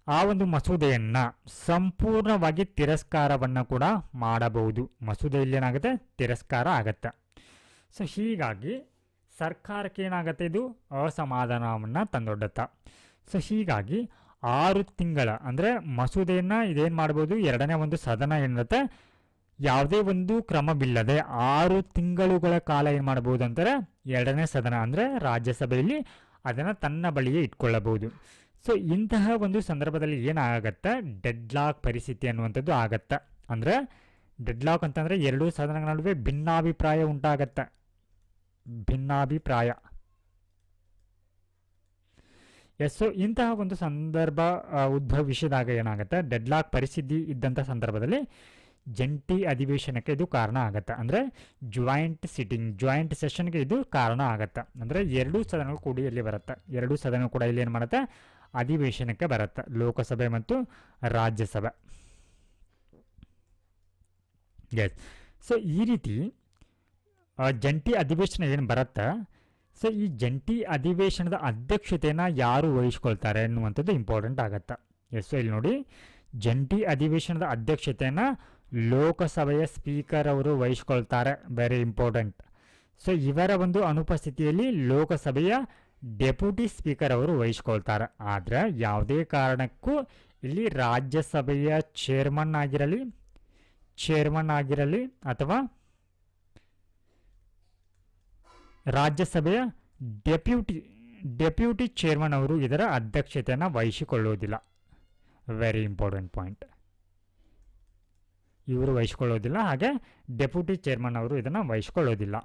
ಆ ಒಂದು ಮಸೂದೆಯನ್ನು ಸಂಪೂರ್ಣವಾಗಿ ತಿರಸ್ಕಾರವನ್ನು ಕೂಡ ಮಾಡಬಹುದು. ಮಸೂದೆಯಲ್ಲಿ ಏನಾಗುತ್ತೆ, ತಿರಸ್ಕಾರ ಆಗತ್ತೆ. ಸೊ ಹೀಗಾಗಿ ಸರ್ಕಾರಕ್ಕೆ ಏನಾಗುತ್ತೆ, ಇದು ಅಸಮಾಧಾನವನ್ನು ತಂದೊಡ್ಡುತ್ತೆ. ಸೊ ಹೀಗಾಗಿ 6 ತಿಂಗಳ ಅಂದರೆ ಮಸೂದೆಯನ್ನು ಇದೇನು ಮಾಡ್ಬೋದು, 2ನೇ ಒಂದು ಸದನ ಏನಿರುತ್ತೆ ಯಾವುದೇ ಒಂದು ಕ್ರಮವಿಲ್ಲದೆ 6 ತಿಂಗಳುಗಳ ಕಾಲ ಏನು ಮಾಡ್ಬೋದು ಅಂತಾರೆ, 2ನೇ ಸದನ ಅಂದರೆ ರಾಜ್ಯಸಭೆಯಲ್ಲಿ ಅದನ್ನು ತನ್ನ ಬಳಿಯೇ ಇಟ್ಕೊಳ್ಳಬಹುದು. ಸೊ ಇಂತಹ ಒಂದು ಸಂದರ್ಭದಲ್ಲಿ ಏನಾಗತ್ತೆ, ಡೆಡ್ಲಾಕ್ ಪರಿಸ್ಥಿತಿ ಅನ್ನುವಂಥದ್ದು ಆಗತ್ತೆ. ಅಂದರೆ ಡೆಡ್ಲಾಕ್ ಅಂತಂದರೆ 2 ಸದನಗಳ ನಡುವೆ ಭಿನ್ನಾಭಿಪ್ರಾಯ ಉಂಟಾಗತ್ತೆ. ಭಿನ್ನಾಭಿಪ್ರಾಯ. ಸೊ ಇಂತಹ ಒಂದು ಸಂದರ್ಭ ಉದ್ಭವಿಸಿದಾಗ ಏನಾಗುತ್ತೆ, ಡೆಡ್ಲಾಕ್ ಪರಿಸ್ಥಿತಿ ಇದ್ದಂಥ ಸಂದರ್ಭದಲ್ಲಿ ಜಂಟಿ ಅಧಿವೇಶನಕ್ಕೆ ಇದು ಕಾರಣ ಆಗುತ್ತೆ. ಅಂದರೆ ಜಾಯಿಂಟ್ ಸೆಷನ್ಗೆ ಇದು ಕಾರಣ ಆಗುತ್ತೆ. ಅಂದರೆ 2 ಸದನಗಳು ಕೂಡಿ ಇಲ್ಲಿ ಬರುತ್ತೆ. 2 ಸದನಗಳು ಕೂಡ ಇಲ್ಲಿ ಏನು ಮಾಡುತ್ತೆ, ಅಧಿವೇಶನಕ್ಕೆ ಬರುತ್ತೆ, ಲೋಕಸಭೆ ಮತ್ತು ರಾಜ್ಯಸಭೆ. ಎಸ್. ಸೊ ಈ ರೀತಿ ಜಂಟಿ ಅಧಿವೇಶನ ಏನು ಬರುತ್ತೆ, ಸೊ ಈ ಜಂಟಿ ಅಧಿವೇಶನದ ಅಧ್ಯಕ್ಷತೆಯನ್ನು ಯಾರು ವಹಿಸ್ಕೊಳ್ತಾರೆ ಅನ್ನುವಂಥದ್ದು ಇಂಪಾರ್ಟೆಂಟ್ ಆಗುತ್ತೆ. ಸೊ ಇಲ್ಲಿ ನೋಡಿ, ಜಂಟಿ ಅಧಿವೇಶನದ ಅಧ್ಯಕ್ಷತೆಯನ್ನು ಲೋಕಸಭೆಯ ಸ್ಪೀಕರ್ ಅವರು ವಹಿಸ್ಕೊಳ್ತಾರೆ, ವೆರಿ ಇಂಪಾರ್ಟೆಂಟ್. ಸೊ ಇವರ ಒಂದು ಅನುಪಸ್ಥಿತಿಯಲ್ಲಿ ಲೋಕಸಭೆಯ ಡೆಪ್ಯೂಟಿ ಸ್ಪೀಕರ್ ಅವರು ವಹಿಸ್ಕೊಳ್ತಾರೆ. ಆದರೆ ಯಾವುದೇ ಕಾರಣಕ್ಕೂ ಇಲ್ಲಿ ರಾಜ್ಯಸಭೆಯ ಚೇರ್ಮನ್ ಆಗಿರಲಿ ಅಥವಾ ರಾಜ್ಯಸಭೆಯ ಡೆಪ್ಯೂಟಿ ಚೇರ್ಮನ್ ಅವರು ಇದರ ಅಧ್ಯಕ್ಷತೆಯನ್ನು ವಹಿಸಿಕೊಳ್ಳುವುದಿಲ್ಲ. Very important point. ಇವರು ವಹಿಸಿಕೊಳ್ಳೋದಿಲ್ಲ, ಹಾಗೆ ಡೆಪ್ಯೂಟಿ ಚೇರ್ಮನ್ ಅವರು ಇದನ್ನು ವಹಿಸಿಕೊಳ್ಳೋದಿಲ್ಲ.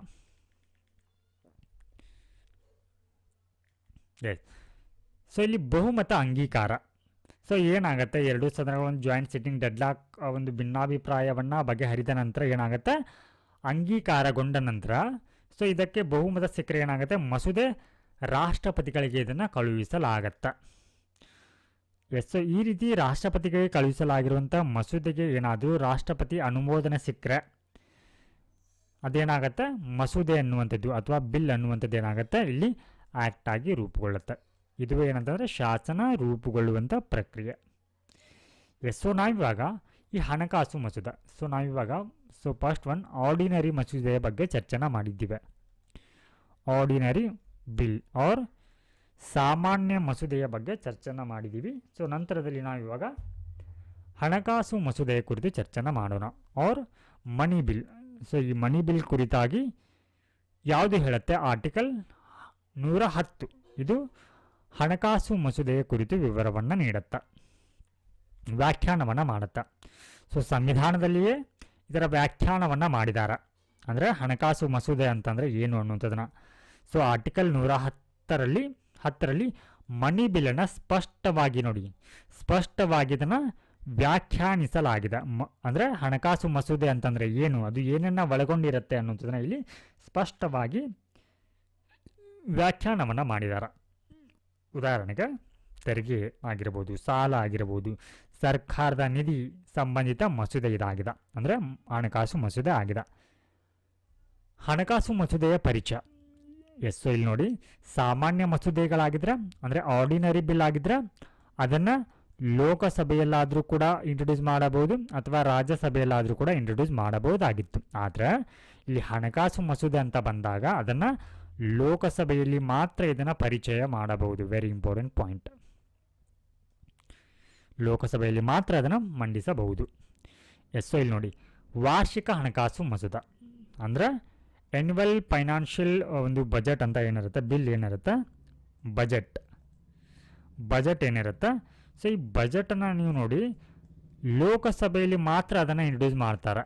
ಸೊ ಇಲ್ಲಿ ಬಹುಮತ ಅಂಗೀಕಾರ. ಸೊ ಏನಾಗುತ್ತೆ, 2 ಸದನಗಳ ಒಂದು ಜಾಯಿಂಟ್ ಸಿಟ್ಟಿಂಗ್ ಡೆಡ್ಲಾಕ್ ಒಂದು ಭಿನ್ನಾಭಿಪ್ರಾಯವನ್ನು ಬಗೆಹರಿದ ನಂತರ ಏನಾಗುತ್ತೆ, ಅಂಗೀಕಾರಗೊಂಡ ನಂತರ ಸೊ ಇದಕ್ಕೆ ಬಹುಮತ ಸಿಕ್ಕರೆ ಏನಾಗುತ್ತೆ, ಮಸೂದೆ ರಾಷ್ಟ್ರಪತಿಗಳಿಗೆ ಇದನ್ನು ಕಳುಹಿಸಲಾಗತ್ತೆ. ಸೊ ಈ ರೀತಿ ರಾಷ್ಟ್ರಪತಿಗಳಿಗೆ ಕಳುಹಿಸಲಾಗಿರುವಂಥ ಮಸೂದೆಗೆ ಏನಾದರೂ ರಾಷ್ಟ್ರಪತಿ ಅನುಮೋದನೆ ಸಿಕ್ಕರೆ ಅದೇನಾಗುತ್ತೆ, ಮಸೂದೆ ಅನ್ನುವಂಥದ್ದು ಅಥವಾ ಬಿಲ್ ಅನ್ನುವಂಥದ್ದು ಏನಾಗುತ್ತೆ, ಇಲ್ಲಿ ಆ್ಯಕ್ಟ್ ಆಗಿ ರೂಪುಗೊಳ್ಳುತ್ತೆ. ಇದು ಏನಂತಂದರೆ ಶಾಸನ ರೂಪುಗೊಳ್ಳುವಂಥ ಪ್ರಕ್ರಿಯೆ. ಸೊ ನಾವಿವಾಗ ಈ ಹಣಕಾಸು ಮಸೂದೆ, ಸೊ ನಾವಿವಾಗ ಫಸ್ಟ್ ಒನ್ ಆರ್ಡಿನರಿ ಮಸೂದೆಯ ಬಗ್ಗೆ ಚರ್ಚೆನ ಮಾಡಿದ್ದೀವಿ. ಆರ್ಡಿನರಿ ಬಿಲ್ ಆರ್ ಸಾಮಾನ್ಯ ಮಸೂದೆಯ ಬಗ್ಗೆ ಚರ್ಚೆನ ಮಾಡಿದ್ದೀವಿ. ಸೊ ನಂತರದಲ್ಲಿ ನಾವಿವಾಗ ಹಣಕಾಸು ಮಸೂದೆಯ ಕುರಿತು ಚರ್ಚೆನ ಮಾಡೋಣ. ಆರ್ ಮನಿ ಬಿಲ್. ಸೊ ಈ ಮನಿ ಬಿಲ್ ಕುರಿತಾಗಿ ಯಾವುದು ಹೇಳುತ್ತೆ? ಆರ್ಟಿಕಲ್ 110 ಇದು ಹಣಕಾಸು ಮಸೂದೆಯ ಕುರಿತು ವಿವರವನ್ನು ನೀಡುತ್ತೆ, ವ್ಯಾಖ್ಯಾನವನ್ನು ಮಾಡುತ್ತೆ. ಸೊ ಸಂವಿಧಾನದಲ್ಲಿಯೇ ಇದರ ವ್ಯಾಖ್ಯಾನವನ್ನು ಮಾಡಿದ್ದಾರೆ. ಅಂದರೆ ಹಣಕಾಸು ಮಸೂದೆ ಅಂತಂದರೆ ಏನು ಅನ್ನುವಂಥದ್ದನ್ನು. ಸೊ ಆರ್ಟಿಕಲ್ 110ರಲ್ಲಿ ಮನಿ ಬಿಲ್ಲನ್ನು ಸ್ಪಷ್ಟವಾಗಿ ನೋಡಿ, ಸ್ಪಷ್ಟವಾಗಿ ಇದನ್ನು ವ್ಯಾಖ್ಯಾನಿಸಲಾಗಿದೆ. ಅಂದರೆ ಹಣಕಾಸು ಮಸೂದೆ ಅಂತಂದರೆ ಏನು, ಅದು ಏನನ್ನ ಒಳಗೊಂಡಿರುತ್ತೆ ಅನ್ನುವಂಥದ್ದನ್ನು ಇಲ್ಲಿ ಸ್ಪಷ್ಟವಾಗಿ ವ್ಯಾಖ್ಯಾನವನ್ನು ಮಾಡಿದ್ದಾರೆ. ಉದಾಹರಣೆಗೆ ತೆರಿಗೆ ಆಗಿರ್ಬೋದು, ಸಾಲ ಆಗಿರ್ಬೋದು, ಸರ್ಕಾರದ ನಿಧಿ ಸಂಬಂಧಿತ ಮಸೂದೆ ಇದಾಗಿದೆ, ಅಂದರೆ ಹಣಕಾಸು ಮಸೂದೆ ಆಗಿದೆ. ಹಣಕಾಸು ಮಸೂದೆಯ ಪರಿಚಯ. ಸೊ ಇಲ್ಲಿ ನೋಡಿ, ಸಾಮಾನ್ಯ ಮಸೂದೆಗಳಾಗಿದ್ರೆ ಅಂದರೆ ಆರ್ಡಿನರಿ ಬಿಲ್ ಆಗಿದ್ರೆ ಅದನ್ನು ಲೋಕಸಭೆಯಲ್ಲಾದರೂ ಕೂಡ ಇಂಟ್ರೊಡ್ಯೂಸ್ ಮಾಡಬಹುದು ಅಥವಾ ರಾಜ್ಯಸಭೆಯಲ್ಲಾದರೂ ಕೂಡ ಇಂಟ್ರೊಡ್ಯೂಸ್ ಮಾಡಬಹುದಾಗಿತ್ತು. ಆದರೆ ಇಲ್ಲಿ ಹಣಕಾಸು ಮಸೂದೆ ಅಂತ ಬಂದಾಗ ಅದನ್ನು ಲೋಕಸಭೆಯಲ್ಲಿ ಮಾತ್ರ ಇದನ್ನು ಪರಿಚಯ ಮಾಡಬಹುದು. Very important point. ಲೋಕಸಭೆಯಲ್ಲಿ ಮಾತ್ರ ಅದನ್ನು ಮಂಡಿಸಬಹುದು. ಸೊ ಇಲ್ಲಿ ನೋಡಿ, ವಾರ್ಷಿಕ ಹಣಕಾಸು ಮಸೂದೆ ಅಂದರೆ ಆ್ಯನ್ಯುವಲ್ ಫೈನಾನ್ಷಿಯಲ್ ಒಂದು ಬಜೆಟ್ ಅಂತ ಏನಿರುತ್ತೆ, ಬಿಲ್ ಏನಿರುತ್ತೆ, ಬಜೆಟ್ ಏನಿರುತ್ತೆ. ಸೊ ಈ ಬಜೆಟನ್ನು ನೀವು ನೋಡಿ ಲೋಕಸಭೆಯಲ್ಲಿ ಮಾತ್ರ ಅದನ್ನು ಇಂಟ್ರೊಡ್ಯೂಸ್ ಮಾಡ್ತಾರೆ.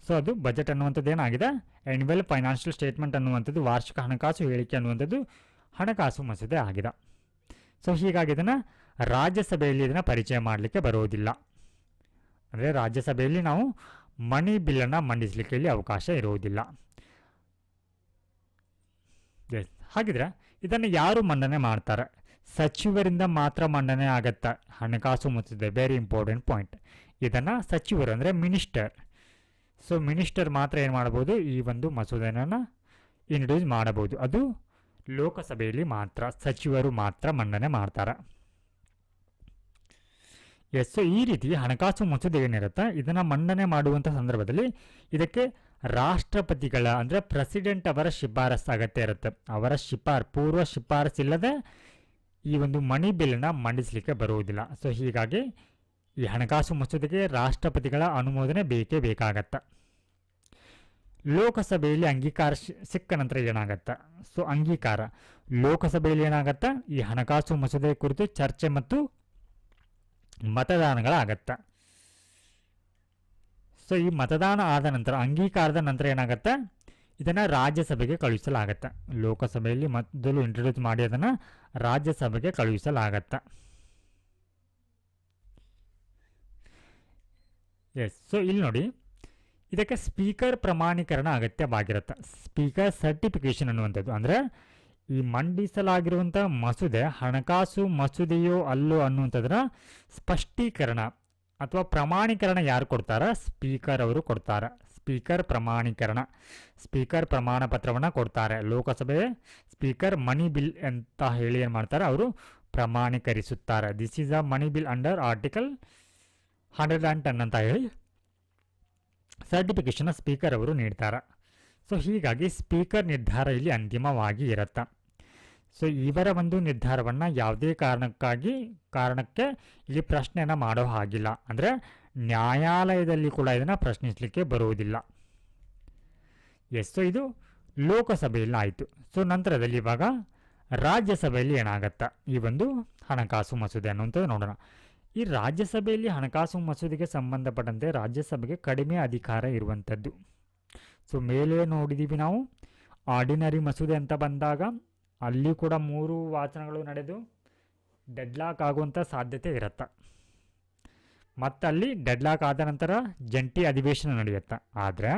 ಸೊ ಅದು ಬಜೆಟ್ ಅನ್ನುವಂಥದ್ದು ಏನಾಗಿದೆ, ಆ್ಯನ್ಯುವಲ್ ಫೈನಾನ್ಷಿಯಲ್ ಸ್ಟೇಟ್ಮೆಂಟ್ ಅನ್ನುವಂಥದ್ದು, ವಾರ್ಷಿಕ ಹಣಕಾಸು ಹೇಳಿಕೆ ಅನ್ನುವಂಥದ್ದು ಹಣಕಾಸು ಮಸೂದೆ ಆಗಿದೆ. ಸೊ ಹೀಗಾಗಿ ಇದನ್ನು ರಾಜ್ಯಸಭೆಯಲ್ಲಿ ಇದನ್ನು ಪರಿಚಯ ಮಾಡಲಿಕ್ಕೆ ಬರೋದಿಲ್ಲ. ಅಂದರೆ ರಾಜ್ಯಸಭೆಯಲ್ಲಿ ನಾವು ಮನಿ ಬಿಲ್ಲನ್ನು ಮಂಡಿಸಲಿಕ್ಕೆ ಇಲ್ಲಿ ಅವಕಾಶ ಇರುವುದಿಲ್ಲ. ಹಾಗಿದ್ರೆ ಇದನ್ನು ಯಾರು ಮಂಡನೆ ಮಾಡ್ತಾರೆ? ಸಚಿವರಿಂದ ಮಾತ್ರ ಮಂಡನೆ ಆಗತ್ತೆ ಹಣಕಾಸು ಮಸೂದೆ. Very important point. ಇದನ್ನು ಸಚಿವರು ಅಂದರೆ ಮಿನಿಸ್ಟರ್. ಸೊ ಮಿನಿಸ್ಟರ್ ಮಾತ್ರ ಏನು ಮಾಡ್ಬೋದು, ಈ ಒಂದು ಮಸೂದೆಯನ್ನು ಇಂಟ್ರೊಡ್ಯೂಸ್ ಮಾಡಬಹುದು. ಅದು ಲೋಕಸಭೆಯಲ್ಲಿ ಮಾತ್ರ ಸಚಿವರು ಮಾತ್ರ ಮಂಡನೆ ಮಾಡ್ತಾರೆ. ಸೊ ಈ ರೀತಿ ಹಣಕಾಸು ಮಸೂದೆ ಏನಿರುತ್ತೆ ಇದನ್ನು ಮಂಡನೆ ಮಾಡುವಂಥ ಸಂದರ್ಭದಲ್ಲಿ ಇದಕ್ಕೆ ರಾಷ್ಟ್ರಪತಿಗಳ ಅಂದರೆ ಪ್ರೆಸಿಡೆಂಟ್ ಅವರ ಶಿಫಾರಸು ಅಗತ್ಯ ಇರುತ್ತೆ. ಅವರ ಪೂರ್ವ ಶಿಫಾರಸಿಲ್ಲದೆ ಈ ಒಂದು ಮನಿ ಬಿಲ್ಲನ್ನು ಮಂಡಿಸಲಿಕ್ಕೆ ಬರುವುದಿಲ್ಲ. ಸೊ ಹೀಗಾಗಿ ಈ ಹಣಕಾಸು ಮಸೂದೆಗೆ ರಾಷ್ಟ್ರಪತಿಗಳ ಅನುಮೋದನೆ ಬೇಕೇ ಬೇಕಾಗತ್ತೆ. ಲೋಕಸಭೆಯಲ್ಲಿ ಅಂಗೀಕಾರ ಸಿಕ್ಕ ನಂತರ ಏನಾಗತ್ತೆ? ಸೊ ಅಂಗೀಕಾರ ಲೋಕಸಭೆಯಲ್ಲಿ ಏನಾಗತ್ತೆ, ಈ ಹಣಕಾಸು ಮಸೂದೆ ಕುರಿತು ಚರ್ಚೆ ಮತ್ತು ಮತದಾನಗಳಾಗತ್ತೆ. ಸೊ ಈ ಮತದಾನ ಆದ ನಂತರ, ಅಂಗೀಕಾರದ ನಂತರ ಏನಾಗುತ್ತೆ, ಇದನ್ನು ರಾಜ್ಯಸಭೆಗೆ ಕಳುಹಿಸಲಾಗತ್ತೆ. ಲೋಕಸಭೆಯಲ್ಲಿ ಮೊದಲು ಇಂಟ್ರೊಡ್ಯೂಸ್ ಮಾಡಿ ಅದನ್ನು ರಾಜ್ಯಸಭೆಗೆ ಕಳುಹಿಸಲಾಗತ್ತೆ. ಸೊ ಇಲ್ಲಿ ನೋಡಿ, ಇದಕ್ಕೆ ಸ್ಪೀಕರ್ ಪ್ರಮಾಣೀಕರಣ ಅಗತ್ಯವಾಗಿರುತ್ತೆ. ಸ್ಪೀಕರ್ ಸರ್ಟಿಫಿಕೇಶನ್ ಅನ್ನುವಂಥದ್ದು ಅಂದರೆ ಈ ಮಂಡಿಸಲಾಗಿರುವಂಥ ಮಸೂದೆ ಹಣಕಾಸು ಮಸೂದೆಯೋ ಅಲ್ಲೋ ಅನ್ನುವಂಥದ್ರ ಸ್ಪಷ್ಟೀಕರಣ ಅಥವಾ ಪ್ರಮಾಣೀಕರಣ ಯಾರು ಕೊಡ್ತಾರ? ಸ್ಪೀಕರ್ ಅವರು ಕೊಡ್ತಾರೆ. ಸ್ಪೀಕರ್ ಪ್ರಮಾಣ ಪತ್ರವನ್ನು ಕೊಡ್ತಾರೆ. ಲೋಕಸಭೆ ಸ್ಪೀಕರ್ ಮನಿ ಬಿಲ್ ಅಂತ ಹೇಳಿ ಏನು ಮಾಡ್ತಾರೆ, ಅವರು ಪ್ರಮಾಣೀಕರಿಸುತ್ತಾರೆ. This is a money bill under article 110 ಅಂತ ಹೇಳಿ ಸರ್ಟಿಫಿಕೇಶನ್ ಸ್ಪೀಕರ್ ಅವರು ನೀಡ್ತಾರೆ. ಸೊ ಹೀಗಾಗಿ ಸ್ಪೀಕರ್ ನಿರ್ಧಾರ ಇಲ್ಲಿ ಅಂತಿಮವಾಗಿ ಇರುತ್ತೆ. ಸೊ ಇವರ ಒಂದು ನಿರ್ಧಾರವನ್ನು ಯಾವುದೇ ಕಾರಣಕ್ಕೆ ಇಲ್ಲಿ ಪ್ರಶ್ನೆಯನ್ನು ಮಾಡೋ ಹಾಗಿಲ್ಲ. ಅಂದರೆ ನ್ಯಾಯಾಲಯದಲ್ಲಿ ಕೂಡ ಇದನ್ನು ಪ್ರಶ್ನಿಸಲಿಕ್ಕೆ ಬರುವುದಿಲ್ಲ. ಸೊ ಇದು ಲೋಕಸಭೆಯಲ್ಲಿ ಆಯಿತು. ಸೊ ನಂತರದಲ್ಲಿ ಇವಾಗ ರಾಜ್ಯಸಭೆಯಲ್ಲಿ ಏನಾಗತ್ತಾ ಈ ಒಂದು ಹಣಕಾಸು ಮಸೂದೆ ಅನ್ನುವಂಥದ್ದು ನೋಡೋಣ. ಈ ರಾಜ್ಯಸಭೆಯಲ್ಲಿ ಹಣಕಾಸು ಮಸೂದೆಗೆ ಸಂಬಂಧಪಟ್ಟಂತೆ ರಾಜ್ಯಸಭೆಗೆ ಕಡಿಮೆ ಅಧಿಕಾರ ಇರುವಂಥದ್ದು. ಸೊ ಮೇಲೆ ನೋಡಿದ್ದೀವಿ ನಾವು ಆರ್ಡಿನರಿ ಮಸೂದೆ ಅಂತ ಬಂದಾಗ ಅಲ್ಲಿ ಕೂಡ 3 ವಾಚನಗಳು ನಡೆದು ಡೆಡ್ಲಾಕ್ ಆಗುವಂಥ ಸಾಧ್ಯತೆ ಇರುತ್ತೆ. ಮತ್ತು ಅಲ್ಲಿ ಡೆಡ್ಲಾಕ್ ಆದ ನಂತರ ಜಂಟಿ ಅಧಿವೇಶನ ನಡೆಯುತ್ತೆ. ಆದರೆ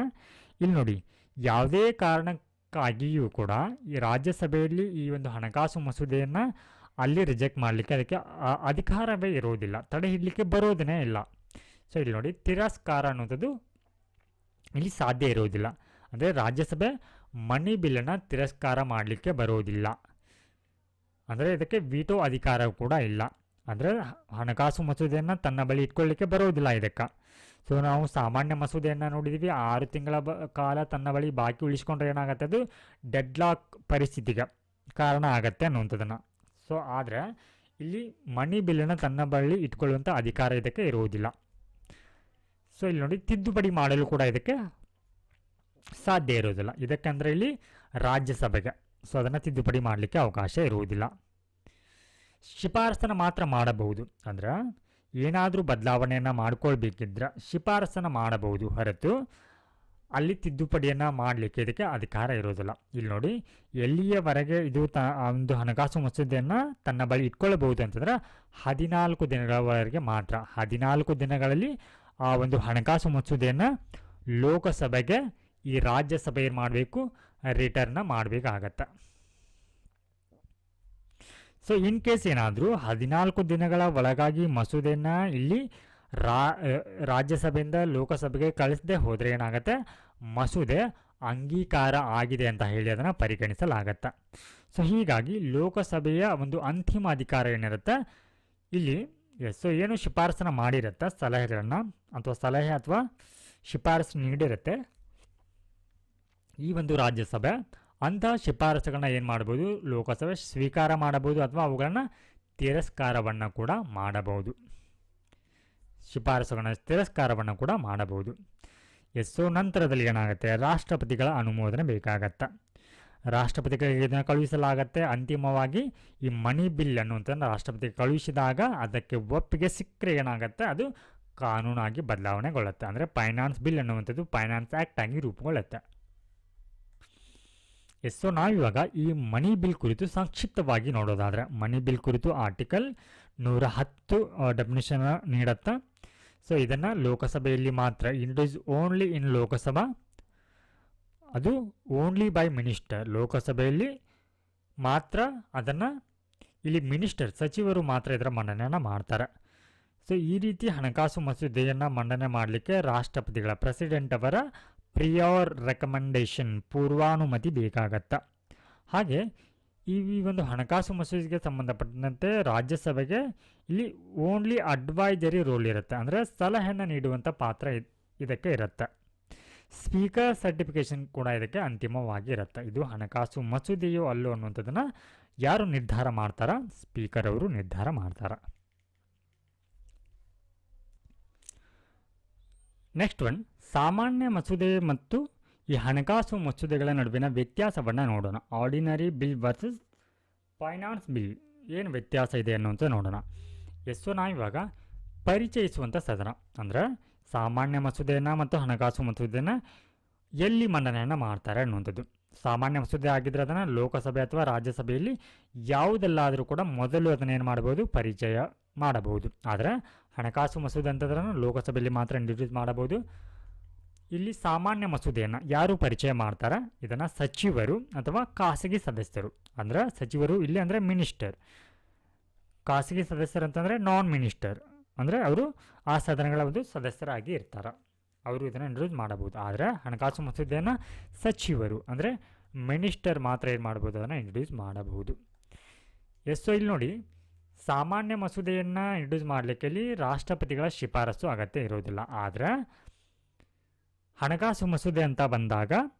ಇಲ್ಲಿ ನೋಡಿ, ಯಾವುದೇ ಕಾರಣಕ್ಕಾಗಿಯೂ ಕೂಡ ಈ ರಾಜ್ಯಸಭೆಯಲ್ಲಿ ಈ ಒಂದು ಹಣಕಾಸು ಮಸೂದೆಯನ್ನು ಅಲ್ಲಿ ರಿಜೆಕ್ಟ್ ಮಾಡಲಿಕ್ಕೆ ಅದಕ್ಕೆ ಅಧಿಕಾರವೇ ಇರುವುದಿಲ್ಲ, ತಡೆ ಹಿಡಲಿಕ್ಕೆ ಬರೋದೇ ಇಲ್ಲ. ಸೊ ಇಲ್ಲಿ ನೋಡಿ, ತಿರಸ್ಕಾರ ಅನ್ನೋದು ಇಲ್ಲಿ ಸಾಧ್ಯ ಇರುವುದಿಲ್ಲ. ಅಂದರೆ ರಾಜ್ಯಸಭೆ ಮನಿ ಬಿಲ್ಲನ್ನು ತಿರಸ್ಕಾರ ಮಾಡಲಿಕ್ಕೆ ಬರೋದಿಲ್ಲ. ಅಂದರೆ ಇದಕ್ಕೆ ವೀಟೋ ಅಧಿಕಾರ ಕೂಡ ಇಲ್ಲ. ಅಂದರೆ ಹಣಕಾಸು ಮಸೂದೆಯನ್ನು ತನ್ನ ಬಳಿ ಇಟ್ಕೊಳ್ಳಿಕ್ಕೆ ಬರೋದಿಲ್ಲ ಇದಕ್ಕೆ. ಸೊ ನಾವು ಸಾಮಾನ್ಯ ಮಸೂದೆಯನ್ನು ನೋಡಿದ್ದೀವಿ, 6 ತಿಂಗಳ ಕಾಲ ತನ್ನ ಬಳಿ ಬಾಕಿ ಉಳಿಸ್ಕೊಂಡ್ರೆ ಏನಾಗುತ್ತೆ, ಅದು ಡೆಡ್ಲಾಕ್ ಪರಿಸ್ಥಿತಿಗೆ ಕಾರಣ ಆಗತ್ತೆ ಅನ್ನುವಂಥದ್ದನ್ನು. ಸೊ ಆದರೆ ಇಲ್ಲಿ ಮನಿ ಬಿಲ್ಲನ್ನು ತನ್ನ ಬಳಿ ಇಟ್ಕೊಳ್ಳುವಂಥ ಅಧಿಕಾರ ಇದಕ್ಕೆ ಇರುವುದಿಲ್ಲ. ಸೊ ಇಲ್ಲಿ ನೋಡಿ ತಿದ್ದುಪಡಿ ಮಾಡಲು ಕೂಡ ಇದಕ್ಕೆ ಸಾಧ್ಯ ಇರೋದಿಲ್ಲ. ಇದಕ್ಕೆಂದರೆ ಇಲ್ಲಿ ರಾಜ್ಯಸಭೆಗೆ, ಸೊ ಅದನ್ನು ತಿದ್ದುಪಡಿ ಮಾಡಲಿಕ್ಕೆ ಅವಕಾಶ ಇರುವುದಿಲ್ಲ. ಶಿಫಾರಸನ್ನು ಮಾತ್ರ ಮಾಡಬಹುದು, ಅಂದ್ರೆ ಏನಾದರೂ ಬದಲಾವಣೆಯನ್ನು ಮಾಡ್ಕೊಳ್ಬೇಕಿದ್ರೆ ಶಿಫಾರಸನ್ನು ಮಾಡಬಹುದು ಹೊರತು ಅಲ್ಲಿ ತಿದ್ದುಪಡಿಯನ್ನು ಮಾಡಲಿಕ್ಕೆ ಇದಕ್ಕೆ ಅಧಿಕಾರ ಇರೋದಿಲ್ಲ. ಇಲ್ಲಿ ನೋಡಿ, ಎಲ್ಲಿಯವರೆಗೆ ಇದು ಒಂದು ಹಣಕಾಸು ಮಸೂದೆಯನ್ನು ತನ್ನ ಬಳಿ ಇಟ್ಕೊಳ್ಳಬಹುದು ಅಂತಂದ್ರೆ 14 ದಿನಗಳವರೆಗೆ ಮಾತ್ರ. 14 ದಿನಗಳಲ್ಲಿ ಆ ಒಂದು ಹಣಕಾಸು ಮಸೂದೆಯನ್ನು ಲೋಕಸಭೆಗೆ ಈ ರಾಜ್ಯಸಭೆ ಏನು ಮಾಡಬೇಕು, ರಿಟರ್ನ್ ಮಾಡಬೇಕಾಗತ್ತೆ. ಸೊ ಇನ್ ಕೇಸ್ ಏನಾದರೂ 14 ದಿನಗಳ ಒಳಗಾಗಿ ಮಸೂದೆಯನ್ನು ಇಲ್ಲಿ ರಾಜ್ಯಸಭೆಯಿಂದ ಲೋಕಸಭೆಗೆ ಕಳಿಸದೆ ಹೋದರೆ ಏನಾಗುತ್ತೆ, ಮಸೂದೆ ಅಂಗೀಕಾರ ಆಗಿದೆ ಅಂತ ಹೇಳಿ ಅದನ್ನು ಪರಿಗಣಿಸಲಾಗತ್ತೆ. ಸೊ ಹೀಗಾಗಿ ಲೋಕಸಭೆಯ ಒಂದು ಅಂತಿಮ ಅಧಿಕಾರ ಏನಿರುತ್ತೆ ಇಲ್ಲಿ, ಸೊ ಏನು ಶಿಫಾರಸನ್ನು ಮಾಡಿರುತ್ತೆ, ಸಲಹೆಗಳನ್ನು ಅಥವಾ ಸಲಹೆ ಅಥವಾ ಶಿಫಾರಸು ನೀಡಿರುತ್ತೆ ಈ ಒಂದು ರಾಜ್ಯಸಭೆ, ಅಂತಹ ಶಿಫಾರಸುಗಳನ್ನ ಏನು ಮಾಡ್ಬೋದು, ಲೋಕಸಭೆ ಸ್ವೀಕಾರ ಮಾಡಬಹುದು ಅಥವಾ ಅವುಗಳನ್ನು ತಿರಸ್ಕಾರವನ್ನು ಕೂಡ ಮಾಡಬಹುದು. ಶಿಫಾರಸುಗಳನ್ನ ತಿರಸ್ಕಾರವನ್ನು ಕೂಡ ಮಾಡಬಹುದು. ಸೊ ನಂತರದಲ್ಲಿ ಏನಾಗುತ್ತೆ, ರಾಷ್ಟ್ರಪತಿಗಳ ಅನುಮೋದನೆ ಬೇಕಾಗತ್ತೆ. ರಾಷ್ಟ್ರಪತಿಗಳಿಗೆ ಇದನ್ನು ಕಳುಹಿಸಲಾಗತ್ತೆ. ಅಂತಿಮವಾಗಿ ಈ ಮನಿ ಬಿಲ್ ಅನ್ನುವಂಥದ್ದು ರಾಷ್ಟ್ರಪತಿಗೆ ಕಳುಹಿಸಿದಾಗ ಅದಕ್ಕೆ ಒಪ್ಪಿಗೆ ಸಿಕ್ಕರೆ ಏನಾಗುತ್ತೆ, ಅದು ಕಾನೂನಾಗಿ ಬದಲಾವಣೆಗೊಳ್ಳುತ್ತೆ. ಅಂದರೆ ಫೈನಾನ್ಸ್ ಬಿಲ್ ಅನ್ನುವಂಥದ್ದು ಫೈನಾನ್ಸ್ ಆ್ಯಕ್ಟ್ ಆಗಿ ರೂಪುಗೊಳ್ಳುತ್ತೆ. ಸೊ ನಾವಿವಾಗ ಈ ಮನಿ ಬಿಲ್ ಕುರಿತು ಸಂಕ್ಷಿಪ್ತವಾಗಿ ನೋಡೋದಾದರೆ, ಮನಿ ಬಿಲ್ ಕುರಿತು ಆರ್ಟಿಕಲ್ 110 ಡೆಫಿನಿಷನ್ ನೀಡುತ್ತೆ. ಸೊ ಇದನ್ನು ಲೋಕಸಭೆಯಲ್ಲಿ ಮಾತ್ರ, ಇಂಟ್ರೊಡ್ಯೂಸ್ ಓನ್ಲಿ ಇನ್ ಲೋಕಸಭಾ, ಅದು ಓನ್ಲಿ ಬೈ ಮಿನಿಸ್ಟರ್, ಲೋಕಸಭೆಯಲ್ಲಿ ಮಾತ್ರ ಅದನ್ನು ಇಲ್ಲಿ ಮಿನಿಸ್ಟರ್ ಸಚಿವರು ಮಾತ್ರ ಇದರ ಮಂಡನೆಯನ್ನು ಮಾಡ್ತಾರೆ. ಸೊ ಈ ರೀತಿ ಹಣಕಾಸು ಮಸೂದೆಯನ್ನು ಮಂಡನೆ ಮಾಡಲಿಕ್ಕೆ ರಾಷ್ಟ್ರಪತಿಗಳ ಪ್ರೆಸಿಡೆಂಟ್ ಅವರ ಪ್ರಿಯರ್ ರೆಕಮೆಂಡೇಶನ್ ಪೂರ್ವಾನುಮತಿ ಬೇಕಾಗತ್ತೆ. ಹಾಗೆ ಈ ಒಂದು ಹಣಕಾಸು ಮಸೂದೆಗೆ ಸಂಬಂಧಪಟ್ಟಂತೆ ರಾಜ್ಯಸಭೆಗೆ ಇಲ್ಲಿ ಓನ್ಲಿ ಅಡ್ವೈಸರಿ ರೋಲ್ ಇರುತ್ತೆ, ಅಂದರೆ ಸಲಹೆಯನ್ನು ನೀಡುವಂಥ ಪಾತ್ರ ಇದಕ್ಕೆ ಇರುತ್ತೆ. ಸ್ಪೀಕರ್ ಸರ್ಟಿಫಿಕೇಶನ್ ಕೂಡ ಇದಕ್ಕೆ ಅಂತಿಮವಾಗಿ ಇರುತ್ತೆ. ಇದು ಹಣಕಾಸು ಮಸೂದೆಯೋ ಅಲ್ಲೋ ಅನ್ನುವಂಥದ್ದನ್ನು ಯಾರು ನಿರ್ಧಾರ ಮಾಡ್ತಾರ, ಸ್ಪೀಕರ್ ಅವರು ನಿರ್ಧಾರ ಮಾಡ್ತಾರೆ. ನೆಕ್ಸ್ಟ್ ಒನ್, ಸಾಮಾನ್ಯ ಮಸೂದೆ ಮತ್ತು ಈ ಹಣಕಾಸು ಮಸೂದೆಗಳ ನಡುವಿನ ವ್ಯತ್ಯಾಸವನ್ನು ನೋಡೋಣ. Ordinary bill versus finance bill ಏನು ವ್ಯತ್ಯಾಸ ಇದೆ ಅನ್ನುವಂಥ ನೋಡೋಣ. ನಾವಿವಾಗ ಪರಿಚಯಿಸುವಂಥ ಸದನ, ಅಂದರೆ ಸಾಮಾನ್ಯ ಮಸೂದೆಯನ್ನು ಮತ್ತು ಹಣಕಾಸು ಮಸೂದೆಯನ್ನು ಎಲ್ಲಿ ಮಂಡನೆಯನ್ನು ಮಾಡ್ತಾರೆ ಅನ್ನುವಂಥದ್ದು. ಸಾಮಾನ್ಯ ಮಸೂದೆ ಆಗಿದ್ದರೆ ಅದನ್ನು ಲೋಕಸಭೆ ಅಥವಾ ರಾಜ್ಯಸಭೆಯಲ್ಲಿ ಯಾವುದೆಲ್ಲಾದರೂ ಕೂಡ ಮೊದಲು ಅದನ್ನೇನು ಮಾಡ್ಬೋದು, ಪರಿಚಯ ಮಾಡಬಹುದು. ಆದರೆ ಹಣಕಾಸು ಮಸೂದೆ ಅಂತಂದ್ರೆ ಲೋಕಸಭೆಯಲ್ಲಿ ಮಾತ್ರ ಇಂಟ್ರೊಡ್ಯೂಸ್ ಮಾಡಬಹುದು. ಇಲ್ಲಿ ಸಾಮಾನ್ಯ ಮಸೂದೆಯನ್ನು ಯಾರು ಪರಿಚಯ ಮಾಡ್ತಾರೆ, ಇದನ್ನು ಸಚಿವರು ಅಥವಾ ಖಾಸಗಿ ಸದಸ್ಯರು, ಅಂದರೆ ಸಚಿವರು ಇಲ್ಲಿ ಅಂದರೆ ಮಿನಿಸ್ಟರ್, ಖಾಸಗಿ ಸದಸ್ಯರು ಅಂತಂದರೆ ನಾನ್ ಮಿನಿಸ್ಟರ್, ಅಂದರೆ ಅವರು ಆ ಸದನಗಳ ಒಂದು ಸದಸ್ಯರಾಗಿ ಇರ್ತಾರೆ, ಅವರು ಇದನ್ನು ಇಂಟ್ರೊಡ್ಯೂಸ್ ಮಾಡಬಹುದು. ಆದರೆ ಹಣಕಾಸು ಮಸೂದೆಯನ್ನು ಸಚಿವರು ಅಂದರೆ ಮಿನಿಸ್ಟರ್ ಮಾತ್ರ ಏನು ಮಾಡ್ಬೋದು, ಅದನ್ನು ಇಂಟ್ರೊಡ್ಯೂಸ್ ಮಾಡಬಹುದು. ಸೊ ಇಲ್ಲಿ ನೋಡಿ, ಸಾಮಾನ್ಯ ಮಸೂದೆಯನ್ನು ಇಂಟ್ರೊಡ್ಯೂಸ್ ಮಾಡಲಿಕ್ಕೆ ಇಲ್ಲಿ ರಾಷ್ಟ್ರಪತಿಗಳ ಶಿಫಾರಸು ಅಗತ್ಯ ಇರೋದಿಲ್ಲ. ಆದರೆ ಹಣಕಾಸು ಮಸೂದೆ ಅಂತ ಬಂದಾಗ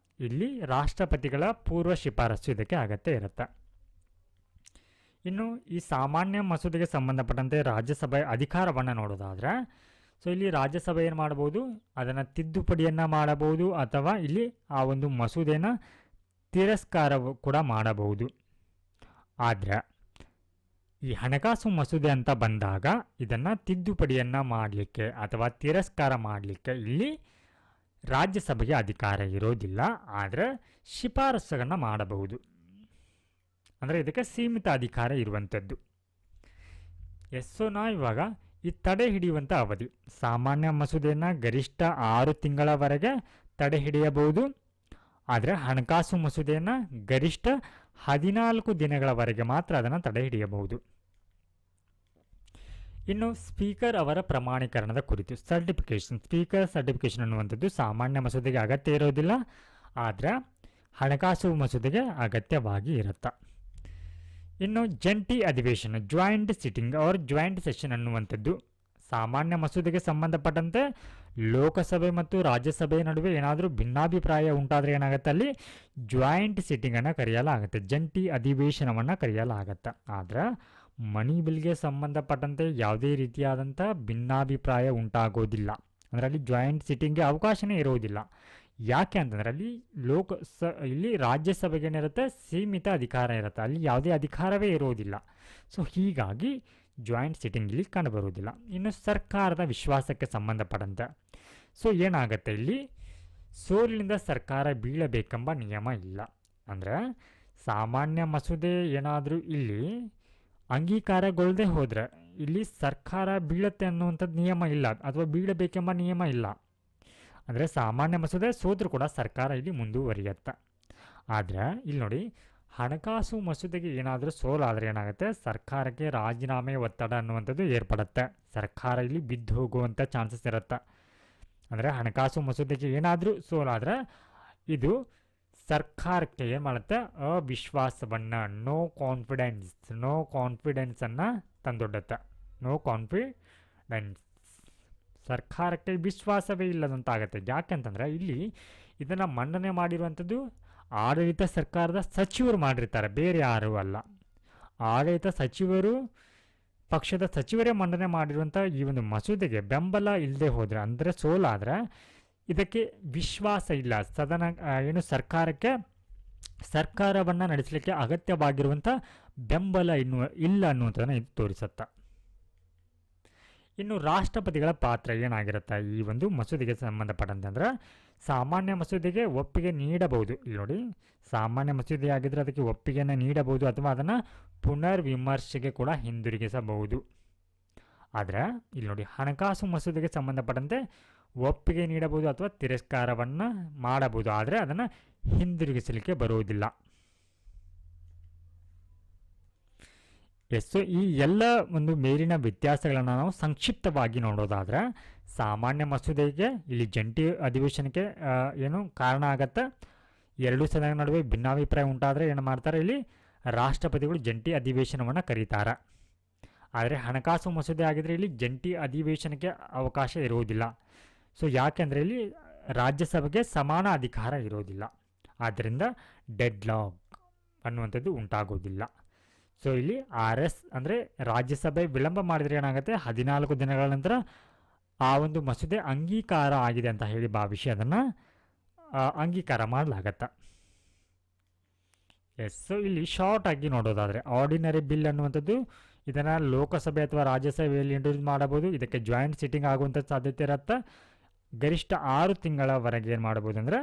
ಇಲ್ಲಿ ರಾಷ್ಟ್ರಪತಿಗಳ ಪೂರ್ವ ಶಿಫಾರಸು ಇದಕ್ಕೆ ಅಗತ್ಯ ಇರುತ್ತೆ. ಇನ್ನು ಈ ಸಾಮಾನ್ಯ ಮಸೂದೆಗೆ ಸಂಬಂಧಪಟ್ಟಂತೆ ರಾಜ್ಯಸಭೆ ಅಧಿಕಾರವನ್ನು ನೋಡೋದಾದರೆ, ಸೊ ಇಲ್ಲಿ ರಾಜ್ಯಸಭೆ ಏನು ಮಾಡ್ಬೋದು, ಅದನ್ನು ತಿದ್ದುಪಡಿಯನ್ನು ಮಾಡಬಹುದು ಅಥವಾ ಇಲ್ಲಿ ಆ ಒಂದು ಮಸೂದೆಯನ್ನು ತಿರಸ್ಕಾರ ಕೂಡ ಮಾಡಬಹುದು. ಆದರೆ ಈ ಹಣಕಾಸು ಮಸೂದೆ ಅಂತ ಬಂದಾಗ ಇದನ್ನು ತಿದ್ದುಪಡಿಯನ್ನು ಮಾಡಲಿಕ್ಕೆ ಅಥವಾ ತಿರಸ್ಕಾರ ಮಾಡಲಿಕ್ಕೆ ಇಲ್ಲಿ ರಾಜ್ಯಸಭೆಗೆ ಅಧಿಕಾರ ಇರೋದಿಲ್ಲ. ಆದರೆ ಶಿಫಾರಸುಗಳನ್ನು ಮಾಡಬಹುದು, ಅಂದರೆ ಇದಕ್ಕೆ ಸೀಮಿತ ಅಧಿಕಾರ ಇರುವಂಥದ್ದು. ಇವಾಗ ಈ ತಡೆ ಹಿಡಿಯುವಂಥ ಅವಧಿ, ಸಾಮಾನ್ಯ ಮಸೂದೆಯನ್ನು ಗರಿಷ್ಠ 6 ತಿಂಗಳವರೆಗೆ ತಡೆ ಹಿಡಿಯಬಹುದು. ಆದರೆ ಹಣಕಾಸು ಮಸೂದೆಯನ್ನು ಗರಿಷ್ಠ 14 ದಿನಗಳವರೆಗೆ ಮಾತ್ರ ಅದನ್ನು ತಡೆ ಹಿಡಿಯಬಹುದು. ಇನ್ನು ಸ್ಪೀಕರ್ ಅವರ ಪ್ರಮಾಣೀಕರಣದ ಕುರಿತು ಸರ್ಟಿಫಿಕೇಷನ್, ಸ್ಪೀಕರ್ ಸರ್ಟಿಫಿಕೇಷನ್ ಅನ್ನುವಂಥದ್ದು ಸಾಮಾನ್ಯ ಮಸೂದೆಗೆ ಅಗತ್ಯ ಇರೋದಿಲ್ಲ, ಆದರೆ ಹಣಕಾಸು ಮಸೂದೆಗೆ ಅಗತ್ಯವಾಗಿ ಇರುತ್ತೆ. ಇನ್ನು ಜಂಟಿ ಅಧಿವೇಶನ, joint sitting or joint session ಅನ್ನುವಂಥದ್ದು ಸಾಮಾನ್ಯ ಮಸೂದೆಗೆ ಸಂಬಂಧಪಟ್ಟಂತೆ ಲೋಕಸಭೆ ಮತ್ತು ರಾಜ್ಯಸಭೆ ನಡುವೆ ಏನಾದರೂ ಭಿನ್ನಾಭಿಪ್ರಾಯ ಉಂಟಾದರೆ ಏನಾಗುತ್ತೆ, ಅಲ್ಲಿ ಜಾಯಿಂಟ್ ಸಿಟ್ಟಿಂಗನ್ನು ಕರೆಯಲಾಗುತ್ತೆ, ಜಂಟಿ ಅಧಿವೇಶನವನ್ನು ಕರೆಯಲಾಗುತ್ತೆ. ಆದರೆ ಮನಿ ಬಿಲ್ಗೆ ಸಂಬಂಧಪಟ್ಟಂತೆ ಯಾವುದೇ ರೀತಿಯಾದಂಥ ಭಿನ್ನಾಭಿಪ್ರಾಯ ಉಂಟಾಗೋದಿಲ್ಲ, ಅಂದರೆ ಅಲ್ಲಿ ಜಾಯಿಂಟ್ ಸಿಟ್ಟಿಂಗ್ಗೆ ಅವಕಾಶನೇ ಇರುವುದಿಲ್ಲ. ಯಾಕೆ ಅಂತಂದರೆ ಅಲ್ಲಿ ಇಲ್ಲಿ ರಾಜ್ಯಸಭೆಗೆ ಏನಿರುತ್ತೆ ಸೀಮಿತ ಅಧಿಕಾರ ಇರುತ್ತೆ, ಅಲ್ಲಿ ಯಾವುದೇ ಅಧಿಕಾರವೇ ಇರುವುದಿಲ್ಲ. ಸೊ ಹೀಗಾಗಿ ಜಾಯಿಂಟ್ ಸಿಟ್ಟಿಂಗ್ ಇಲ್ಲಿ ಕಂಡುಬರುವುದಿಲ್ಲ. ಇನ್ನು ಸರ್ಕಾರದ ವಿಶ್ವಾಸಕ್ಕೆ ಸಂಬಂಧಪಟ್ಟಂತೆ ಸೊ ಏನಾಗುತ್ತೆ, ಇಲ್ಲಿ ಸೋಲಿನಿಂದ ಸರ್ಕಾರ ಬೀಳಬೇಕೆಂಬ ನಿಯಮ ಇಲ್ಲ. ಅಂದರೆ ಸಾಮಾನ್ಯ ಮಸೂದೆ ಏನಾದರೂ ಇಲ್ಲಿ ಅಂಗೀಕಾರಗೊಳ್ಳದೆ ಹೋದರೆ ಇಲ್ಲಿ ಸರ್ಕಾರ ಬೀಳುತ್ತೆ ಅನ್ನುವಂಥದ್ದು ನಿಯಮ ಇಲ್ಲ, ಅಥವಾ ಬೀಳಬೇಕೆಂಬ ನಿಯಮ ಇಲ್ಲ. ಅಂದರೆ ಸಾಮಾನ್ಯ ಮಸೂದೆ ಸೋದರೂ ಕೂಡ ಸರ್ಕಾರ ಇಲ್ಲಿ ಮುಂದುವರಿಯುತ್ತೆ. ಆದರೆ ಇಲ್ಲಿ ನೋಡಿ, ಹಣಕಾಸು ಮಸೂದೆಗೆ ಏನಾದರೂ ಸೋಲಾದರೆ ಏನಾಗುತ್ತೆ, ಸರ್ಕಾರಕ್ಕೆ ರಾಜೀನಾಮೆ ಒತ್ತಡ ಅನ್ನುವಂಥದ್ದು ಏರ್ಪಡುತ್ತೆ, ಸರ್ಕಾರ ಇಲ್ಲಿ ಬಿದ್ದು ಹೋಗುವಂಥ ಚಾನ್ಸಸ್ ಇರುತ್ತೆ. ಅಂದರೆ ಹಣಕಾಸು ಮಸೂದೆಗೆ ಏನಾದರೂ ಸೋಲಾದರೆ ಇದು ಸರ್ಕಾರಕ್ಕೆ ಏನು ಮಾಡುತ್ತೆ, ಅವಿಶ್ವಾಸವನ್ನು ನೋ ಕಾನ್ಫಿಡೆನ್ಸನ್ನು ತಂದೊಡ್ಡುತ್ತೆ. ನೋ ಕಾನ್ಫಿಡೆನ್ಸ್, ಸರ್ಕಾರಕ್ಕೆ ವಿಶ್ವಾಸವೇ ಇಲ್ಲದಂತಾಗುತ್ತೆ. ಯಾಕೆಂತಂದರೆ ಇಲ್ಲಿ ಇದನ್ನು ಮಂಡನೆ ಮಾಡಿರುವಂಥದ್ದು ಆಡಳಿತ ಸರ್ಕಾರದ ಸಚಿವರು ಮಾಡಿರ್ತಾರೆ, ಬೇರೆ ಯಾರೂ ಅಲ್ಲ. ಆಡಳಿತ ಸಚಿವರು, ಪಕ್ಷದ ಸಚಿವರೇ ಮಂಡನೆ ಮಾಡಿರುವಂಥ ಈ ಒಂದು ಮಸೂದೆಗೆ ಬೆಂಬಲ ಇಲ್ಲದೆ ಹೋದರೆ, ಅಂದರೆ ಸೋಲಾದರೆ ಇದಕ್ಕೆ ವಿಶ್ವಾಸ ಇಲ್ಲ, ಸರ್ಕಾರವನ್ನು ನಡೆಸಲಿಕ್ಕೆ ಅಗತ್ಯವಾಗಿರುವಂಥ ಬೆಂಬಲ ಇಲ್ಲ ಅನ್ನುವಂಥದ್ದನ್ನು ಇದು ತೋರಿಸುತ್ತೆ. ಇನ್ನು ರಾಷ್ಟ್ರಪತಿಗಳ ಪಾತ್ರ ಏನಾಗಿರುತ್ತೆ ಈ ಒಂದು ಮಸೂದೆಗೆ ಸಂಬಂಧಪಟ್ಟಂತೆ ಅಂದರೆ, ಸಾಮಾನ್ಯ ಮಸೂದೆಗೆ ಒಪ್ಪಿಗೆ ನೀಡಬಹುದು. ಇಲ್ಲಿ ನೋಡಿ, ಸಾಮಾನ್ಯ ಮಸೂದೆ ಆಗಿದ್ದರೆ ಅದಕ್ಕೆ ಒಪ್ಪಿಗೆಯನ್ನು ನೀಡಬಹುದು ಅಥವಾ ಅದನ್ನು ಪುನರ್ ವಿಮರ್ಶೆಗೆ ಕೂಡ ಹಿಂದಿರುಗಿಸಬಹುದು. ಆದರೆ ಇಲ್ಲಿ ನೋಡಿ, ಹಣಕಾಸು ಮಸೂದೆಗೆ ಸಂಬಂಧಪಟ್ಟಂತೆ ಒಪ್ಪಿಗೆ ನೀಡಬಹುದು ಅಥವಾ ತಿರಸ್ಕಾರವನ್ನು ಮಾಡಬಹುದು, ಆದರೆ ಅದನ್ನು ಹಿಂದಿರುಗಿಸಲಿಕ್ಕೆ ಬರುವುದಿಲ್ಲ. ಸೊ ಈ ಎಲ್ಲ ಒಂದು ಮೇಲಿನ ವ್ಯತ್ಯಾಸಗಳನ್ನು ನಾವು ಸಂಕ್ಷಿಪ್ತವಾಗಿ ನೋಡೋದಾದರೆ, ಸಾಮಾನ್ಯ ಮಸೂದೆಗೆ ಇಲ್ಲಿ ಜಂಟಿ ಅಧಿವೇಶನಕ್ಕೆ ಏನು ಕಾರಣ ಆಗತ್ತೆ, ಎರಡೂ ಸದನಗಳ ನಡುವೆ ಭಿನ್ನಾಭಿಪ್ರಾಯ ಉಂಟಾದರೆ ಏನು ಮಾಡ್ತಾರೆ, ಇಲ್ಲಿ ರಾಷ್ಟ್ರಪತಿಗಳು ಜಂಟಿ ಅಧಿವೇಶನವನ್ನು ಕರೀತಾರೆ. ಆದರೆ ಹಣಕಾಸು ಮಸೂದೆ ಆಗಿದ್ದರೆ ಇಲ್ಲಿ ಜಂಟಿ ಅಧಿವೇಶನಕ್ಕೆ ಅವಕಾಶ ಇರುವುದಿಲ್ಲ. ಸೊ ಯಾಕೆಂದರೆ ಇಲ್ಲಿ ರಾಜ್ಯಸಭೆಗೆ ಸಮಾನ ಅಧಿಕಾರ ಇರೋದಿಲ್ಲ, ಆದ್ದರಿಂದ ಡೆಡ್ ಲಾಕ್ ಅನ್ನುವಂಥದ್ದು ಉಂಟಾಗೋದಿಲ್ಲ. ಸೊ ಇಲ್ಲಿ RS ಅಂದರೆ ರಾಜ್ಯಸಭೆ ವಿಳಂಬ ಮಾಡಿದರೆ ಏನಾಗುತ್ತೆ, 14 ದಿನಗಳ ನಂತರ ಆ ಒಂದು ಮಸೂದೆ ಅಂಗೀಕಾರ ಆಗಿದೆ ಅಂತ ಹೇಳಿ ಭಾವಿಸಿ ಅದನ್ನು ಅಂಗೀಕಾರ ಮಾಡಲಾಗತ್ತೆ. ಸೊ ಇಲ್ಲಿ ಶಾರ್ಟ್ ಆಗಿ ನೋಡೋದಾದರೆ, ಆರ್ಡಿನರಿ ಬಿಲ್ ಅನ್ನುವಂಥದ್ದು ಇದನ್ನು ಲೋಕಸಭೆ ಅಥವಾ ರಾಜ್ಯಸಭೆಯಲ್ಲಿ ಇಂಟ್ರೊಡ್ಯೂಸ್ ಮಾಡಬಹುದು. ಇದಕ್ಕೆ ಜಾಯಿಂಟ್ ಸಿಟ್ಟಿಂಗ್ ಆಗುವಂಥ ಸಾಧ್ಯತೆ ಇರುತ್ತೆ. ಗರಿಷ್ಠ 6 ತಿಂಗಳವರೆಗೆ ಏನು ಮಾಡ್ಬೋದು ಅಂದರೆ,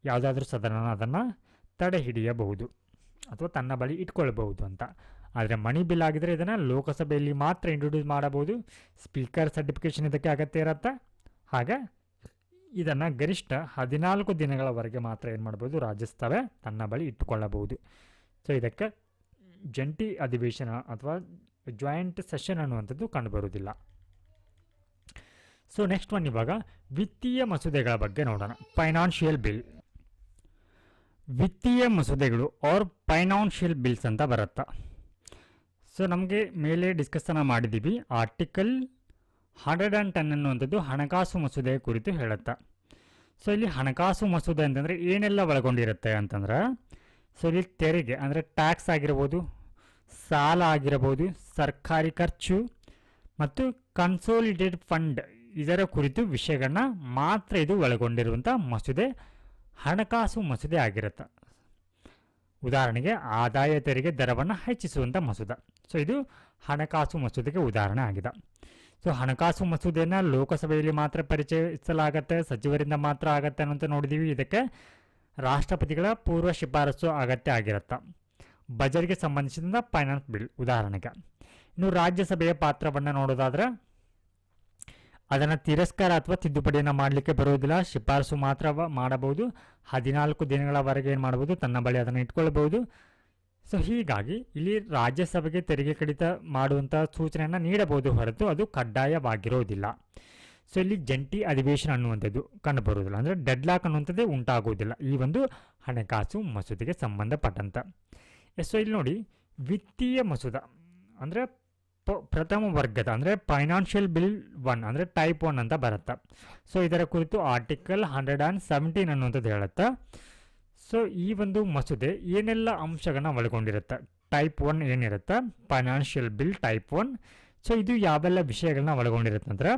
ಯಾವುದಾದ್ರೂ ಸದನ ಅದನ್ನು ತಡೆ ಹಿಡಿಯಬಹುದು ಅಥವಾ ತನ್ನ ಬಳಿ ಇಟ್ಕೊಳ್ಬಹುದು ಅಂತ. ಆದರೆ ಮನಿ ಬಿಲ್ ಆಗಿದ್ದರೆ ಇದನ್ನು ಲೋಕಸಭೆಯಲ್ಲಿ ಮಾತ್ರ ಇಂಟ್ರೊಡ್ಯೂಸ್ ಮಾಡಬಹುದು. ಸ್ಪೀಕರ್ ಸರ್ಟಿಫಿಕೇಷನ್ ಇದಕ್ಕೆ ಅಗತ್ಯ ಇರುತ್ತೆ. ಹಾಗೆ ಇದನ್ನು ಗರಿಷ್ಠ 14 ದಿನಗಳವರೆಗೆ ಮಾತ್ರ ಏನು ಮಾಡ್ಬೋದು, ರಾಜ್ಯಸಭೆ ತನ್ನ ಬಳಿ ಇಟ್ಟುಕೊಳ್ಳಬಹುದು. ಸೊ ಇದಕ್ಕೆ ಜಂಟಿ ಅಧಿವೇಶನ ಅಥವಾ ಜಾಯಿಂಟ್ ಸೆಷನ್ ಅನ್ನುವಂಥದ್ದು ಕಂಡುಬರುವುದಿಲ್ಲ. ಸೊ ನೆಕ್ಸ್ಟ್ ಒನ್, ಇವಾಗ ವಿತ್ತೀಯ ಮಸೂದೆಗಳ ಬಗ್ಗೆ ನೋಡೋಣ. ಫೈನಾನ್ಷಿಯಲ್ ಬಿಲ್, ವಿತ್ತೀಯ ಮಸೂದೆಗಳು ಆರ್ ಫೈನಾನ್ಷಿಯಲ್ ಬಿಲ್ಸ್ ಅಂತ ಬರುತ್ತೆ. ಸೊ ನಮಗೆ ಮೇಲೆ ಡಿಸ್ಕಸ್ಸನ್ನು ಮಾಡಿದ್ದೀವಿ. ಆರ್ಟಿಕಲ್ 110 ಅನ್ನುವಂಥದ್ದು ಹಣಕಾಸು ಮಸೂದೆಯ ಕುರಿತು ಹೇಳುತ್ತೆ. ಸೊ ಇಲ್ಲಿ ಹಣಕಾಸು ಮಸೂದೆ ಅಂತಂದರೆ ಏನೆಲ್ಲ ಒಳಗೊಂಡಿರುತ್ತೆ ಅಂತಂದ್ರೆ, ಸೊ ಇಲ್ಲಿ ತೆರಿಗೆ ಅಂದರೆ ಟ್ಯಾಕ್ಸ್ ಆಗಿರ್ಬೋದು, ಸಾಲ ಆಗಿರಬಹುದು, ಸರ್ಕಾರಿ ಖರ್ಚು ಮತ್ತು ಕನ್ಸೋಲಿಡೇಟ್ ಫಂಡ್ ಇದರ ಕುರಿತು ವಿಷಯಗಳನ್ನ ಮಾತ್ರ ಇದು ಒಳಗೊಂಡಿರುವಂಥ ಮಸೂದೆ ಹಣಕಾಸು ಮಸೂದೆ ಆಗಿರುತ್ತೆ. ಉದಾಹರಣೆಗೆ ಆದಾಯ ತೆರಿಗೆ ದರವನ್ನು ಹೆಚ್ಚಿಸುವಂಥ ಮಸೂದೆ. ಸೊ ಇದು ಹಣಕಾಸು ಮಸೂದೆಗೆ ಉದಾಹರಣೆ ಆಗಿದೆ. ಸೊ ಹಣಕಾಸು ಮಸೂದೆಯನ್ನು ಲೋಕಸಭೆಯಲ್ಲಿ ಮಾತ್ರ ಪರಿಚಯಿಸಲಾಗತ್ತೆ, ಸಚಿವರಿಂದ ಮಾತ್ರ ಆಗತ್ತೆ ಅನ್ನೋಂತ ನೋಡಿದ್ದೀವಿ. ಇದಕ್ಕೆ ರಾಷ್ಟ್ರಪತಿಗಳ ಪೂರ್ವ ಶಿಫಾರಸು ಅಗತ್ಯ ಆಗಿರುತ್ತೆ. ಬಜೆಟ್ಗೆ ಸಂಬಂಧಿಸಿದ ಫೈನಾನ್ಸ್ ಬಿಲ್ ಉದಾಹರಣೆಗೆ. ಇನ್ನು ರಾಜ್ಯಸಭೆಯ ಪಾತ್ರವನ್ನು ನೋಡೋದಾದರೆ, ಅದನ್ನು ತಿರಸ್ಕಾರ ಅಥವಾ ತಿದ್ದುಪಡಿಯನ್ನು ಮಾಡಲಿಕ್ಕೆ ಬರುವುದಿಲ್ಲ, ಶಿಫಾರಸು ಮಾತ್ರ ಮಾಡಬಹುದು. 14 ದಿನಗಳವರೆಗೆ ಏನು ಮಾಡ್ಬೋದು, ತನ್ನ ಬಳಿ ಅದನ್ನು ಇಟ್ಕೊಳ್ಬಹುದು. ಸೊ ಹೀಗಾಗಿ ಇಲ್ಲಿ ರಾಜ್ಯಸಭೆಗೆ ತೆರಿಗೆ ಕಡಿತ ಮಾಡುವಂಥ ಸೂಚನೆಯನ್ನು ನೀಡಬಹುದು ಹೊರತು ಅದು ಕಡ್ಡಾಯವಾಗಿರೋದಿಲ್ಲ. ಸೊ ಇಲ್ಲಿ ಜಂಟಿ ಅಧಿವೇಶನ ಅನ್ನುವಂಥದ್ದು ಕಂಡುಬರುವುದಿಲ್ಲ, ಅಂದರೆ ಡೆಡ್ ಲಾಕ್ ಅನ್ನುವಂಥದ್ದೇ ಉಂಟಾಗುವುದಿಲ್ಲ ಈ ಒಂದು ಹಣಕಾಸು ಮಸೂದೆಗೆ ಸಂಬಂಧಪಟ್ಟಂತ. ಸೊ ಇಲ್ಲಿ ನೋಡಿ, ವಿತ್ತೀಯ ಮಸೂದೆ ಅಂದರೆ ಪ್ರಥಮ ವರ್ಗದ ಅಂದರೆ ಫೈನಾನ್ಷಿಯಲ್ ಬಿಲ್ 1 ಅಂದರೆ ಟೈಪ್ 1 ಅಂತ ಬರುತ್ತೆ. ಸೊ ಇದರ ಕುರಿತು ಆರ್ಟಿಕಲ್ 117 ಅನ್ನುವಂಥದ್ದು ಹೇಳುತ್ತೆ. ಸೊ ಈ ಒಂದು ಮಸೂದೆ ಏನೆಲ್ಲ ಅಂಶಗಳನ್ನ ಒಳಗೊಂಡಿರುತ್ತೆ, ಟೈಪ್ 1 ಏನಿರುತ್ತೆ ಫೈನಾನ್ಷಿಯಲ್ ಬಿಲ್ ಟೈಪ್ 1. ಸೊ ಇದು ಯಾವೆಲ್ಲ ವಿಷಯಗಳನ್ನ ಒಳಗೊಂಡಿರುತ್ತೆ ಅಂದರೆ,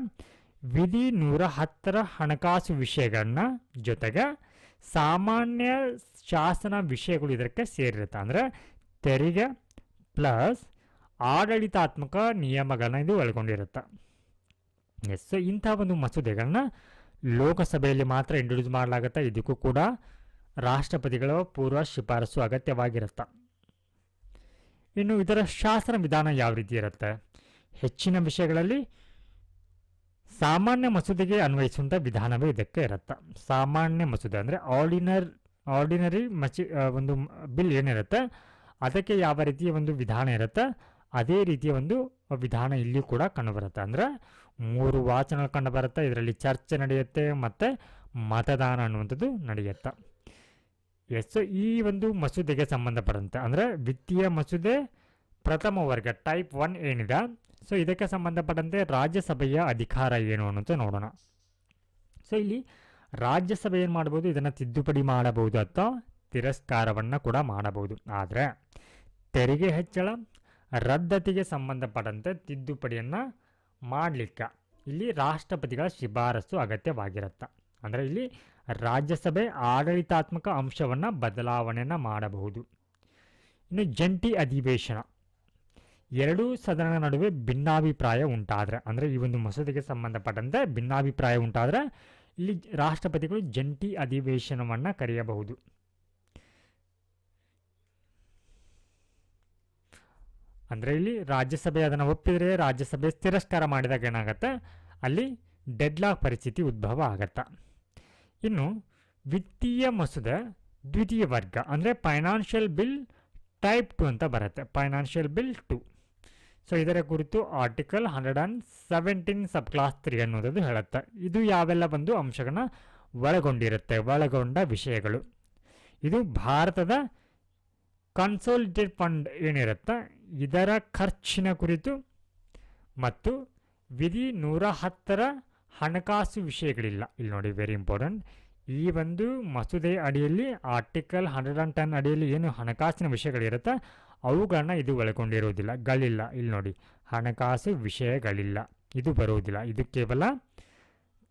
ವಿಧಿ 110ರ ಹಣಕಾಸು ವಿಷಯಗಳನ್ನ ಜೊತೆಗೆ ಸಾಮಾನ್ಯ ಶಾಸನ ವಿಷಯಗಳು ಇದಕ್ಕೆ ಸೇರಿರುತ್ತೆ. ಅಂದರೆ ತೆರಿಗೆ ಪ್ಲಸ್ ಆಡಳಿತಾತ್ಮಕ ನಿಯಮಗಳನ್ನ ಇದು ಒಳಗೊಂಡಿರುತ್ತೆ. ಎಸ್, ಸೊ ಇಂಥ ಒಂದು ಮಸೂದೆಗಳನ್ನ ಲೋಕಸಭೆಯಲ್ಲಿ ಮಾತ್ರ ಇಂಟ್ರೊಡ್ಯೂಸ್ ಮಾಡಲಾಗುತ್ತೆ. ಇದಕ್ಕೂ ಕೂಡ ರಾಷ್ಟ್ರಪತಿಗಳ ಪೂರ್ವ ಶಿಫಾರಸು ಅಗತ್ಯವಾಗಿರುತ್ತೆ. ಇನ್ನು ಇದರ ಶಾಸನ ವಿಧಾನ ಯಾವ ರೀತಿ ಇರುತ್ತೆ? ಹೆಚ್ಚಿನ ವಿಷಯಗಳಲ್ಲಿ ಸಾಮಾನ್ಯ ಮಸೂದೆಗೆ ಅನ್ವಯಿಸುವಂಥ ವಿಧಾನವೇ ಇದಕ್ಕೆ ಇರುತ್ತೆ. ಸಾಮಾನ್ಯ ಮಸೂದೆ ಅಂದರೆ ಆರ್ಡಿನರಿ ಒಂದು ಬಿಲ್ ಏನಿರುತ್ತೆ ಅದಕ್ಕೆ ಯಾವ ರೀತಿಯ ಒಂದು ವಿಧಾನ ಇರುತ್ತೆ ಅದೇ ರೀತಿಯ ಒಂದು ವಿಧಾನ ಇಲ್ಲಿ ಕೂಡ ಕಂಡುಬರುತ್ತೆ. ಅಂದರೆ 3 ವಾಚನಗಳು ಕಂಡುಬರುತ್ತೆ. ಇದರಲ್ಲಿ ಚರ್ಚೆ ನಡೆಯುತ್ತೆ ಮತ್ತು ಮತದಾನ ಅನ್ನುವಂಥದ್ದು ನಡೆಯುತ್ತೆ. ಎಸ್, ಈ ಒಂದು ಮಸೂದೆಗೆ ಸಂಬಂಧಪಟ್ಟಂತೆ ಅಂದರೆ ವಿತ್ತೀಯ ಮಸೂದೆ ಪ್ರಥಮ ವರ್ಗ ಟೈಪ್ 1 ಏನಿದೆ, ಸೊ ಇದಕ್ಕೆ ಸಂಬಂಧಪಟ್ಟಂತೆ ರಾಜ್ಯಸಭೆಯ ಅಧಿಕಾರ ಏನು ಅನ್ನೋದು ನೋಡೋಣ. ಸೊ ಇಲ್ಲಿ ರಾಜ್ಯಸಭೆ ಏನು ಮಾಡ್ಬೋದು, ಇದನ್ನು ತಿದ್ದುಪಡಿ ಮಾಡಬಹುದು ಅಥವಾ ತಿರಸ್ಕಾರವನ್ನು ಕೂಡ ಮಾಡಬಹುದು. ಆದರೆ ತೆರಿಗೆ ಹೆಚ್ಚಳ ರದ್ದತಿಗೆ ಸಂಬಂಧಪಟ್ಟಂತೆ ತಿದ್ದುಪಡಿಯನ್ನು ಮಾಡಲಿಕ್ಕೆ ಇಲ್ಲಿ ರಾಷ್ಟ್ರಪತಿಗಳ ಶಿಫಾರಸು ಅಗತ್ಯವಾಗಿರುತ್ತೆ. ಅಂದರೆ ಇಲ್ಲಿ ರಾಜ್ಯಸಭೆ ಆಡಳಿತಾತ್ಮಕ ಅಂಶವನ್ನು ಬದಲಾವಣೆಯನ್ನು ಮಾಡಬಹುದು. ಇನ್ನು ಜಂಟಿ ಅಧಿವೇಶನ, ಎರಡೂ ಸದನಗಳ ನಡುವೆ ಭಿನ್ನಾಭಿಪ್ರಾಯ ಉಂಟಾದರೆ, ಅಂದರೆ ಈ ಒಂದು ಮಸೂದೆಗೆ ಸಂಬಂಧಪಟ್ಟಂತೆ ಭಿನ್ನಾಭಿಪ್ರಾಯ ಉಂಟಾದರೆ ಇಲ್ಲಿ ರಾಷ್ಟ್ರಪತಿಗಳು ಜಂಟಿ ಅಧಿವೇಶನವನ್ನು ಕರೆಯಬಹುದು. ಅಂದರೆ ಇಲ್ಲಿ ರಾಜ್ಯಸಭೆ ಅದನ್ನು ಒಪ್ಪಿದರೆ, ರಾಜ್ಯಸಭೆ ತಿರಸ್ಕಾರ ಮಾಡಿದಾಗ ಏನಾಗುತ್ತೆ, ಅಲ್ಲಿ ಡೆಡ್ಲಾಕ್ ಪರಿಸ್ಥಿತಿ ಉದ್ಭವ ಆಗತ್ತೆ. ಇನ್ನು ವಿತ್ತೀಯ ಮಸೂದೆ ದ್ವಿತೀಯ ವರ್ಗ ಅಂದರೆ ಫೈನಾನ್ಷಿಯಲ್ ಬಿಲ್ ಟೈಪ್ 2 ಅಂತ ಬರುತ್ತೆ. Financial bill 2. ಸೊ ಇದರ ಕುರಿತು ಆರ್ಟಿಕಲ್ 117 ಸಬ್ ಕ್ಲಾಸ್ 3 ಅನ್ನೋದು ಹೇಳುತ್ತೆ. ಇದು ಯಾವೆಲ್ಲ ಒಂದು ಅಂಶಗಳನ್ನ ಒಳಗೊಂಡ ವಿಷಯಗಳು. ಇದು ಭಾರತದ ಕನ್ಸೋಲಿಡೇಟೆಡ್ ಫಂಡ್ ಏನಿರುತ್ತೆ ಇದರ ಖರ್ಚಿನ ಕುರಿತು ಮತ್ತು ವಿಧಿ 110ರ ಹಣಕಾಸು ವಿಷಯಗಳಿಲ್ಲ. ಇಲ್ಲಿ ನೋಡಿ, ವೆರಿ ಇಂಪಾರ್ಟೆಂಟ್. ಈ ಒಂದು ಮಸೂದೆ ಅಡಿಯಲ್ಲಿ ಆರ್ಟಿಕಲ್ 110 ಅಡಿಯಲ್ಲಿ ಏನು ಹಣಕಾಸಿನ ವಿಷಯಗಳಿರುತ್ತೆ ಅವುಗಳನ್ನ ಇದು ಒಳಗೊಂಡಿರುವುದಿಲ್ಲ, ಗಳಿಲ್ಲ. ಇಲ್ಲಿ ನೋಡಿ, ಹಣಕಾಸು ವಿಷಯಗಳಿಲ್ಲ, ಇದು ಬರುವುದಿಲ್ಲ. ಇದು ಕೇವಲ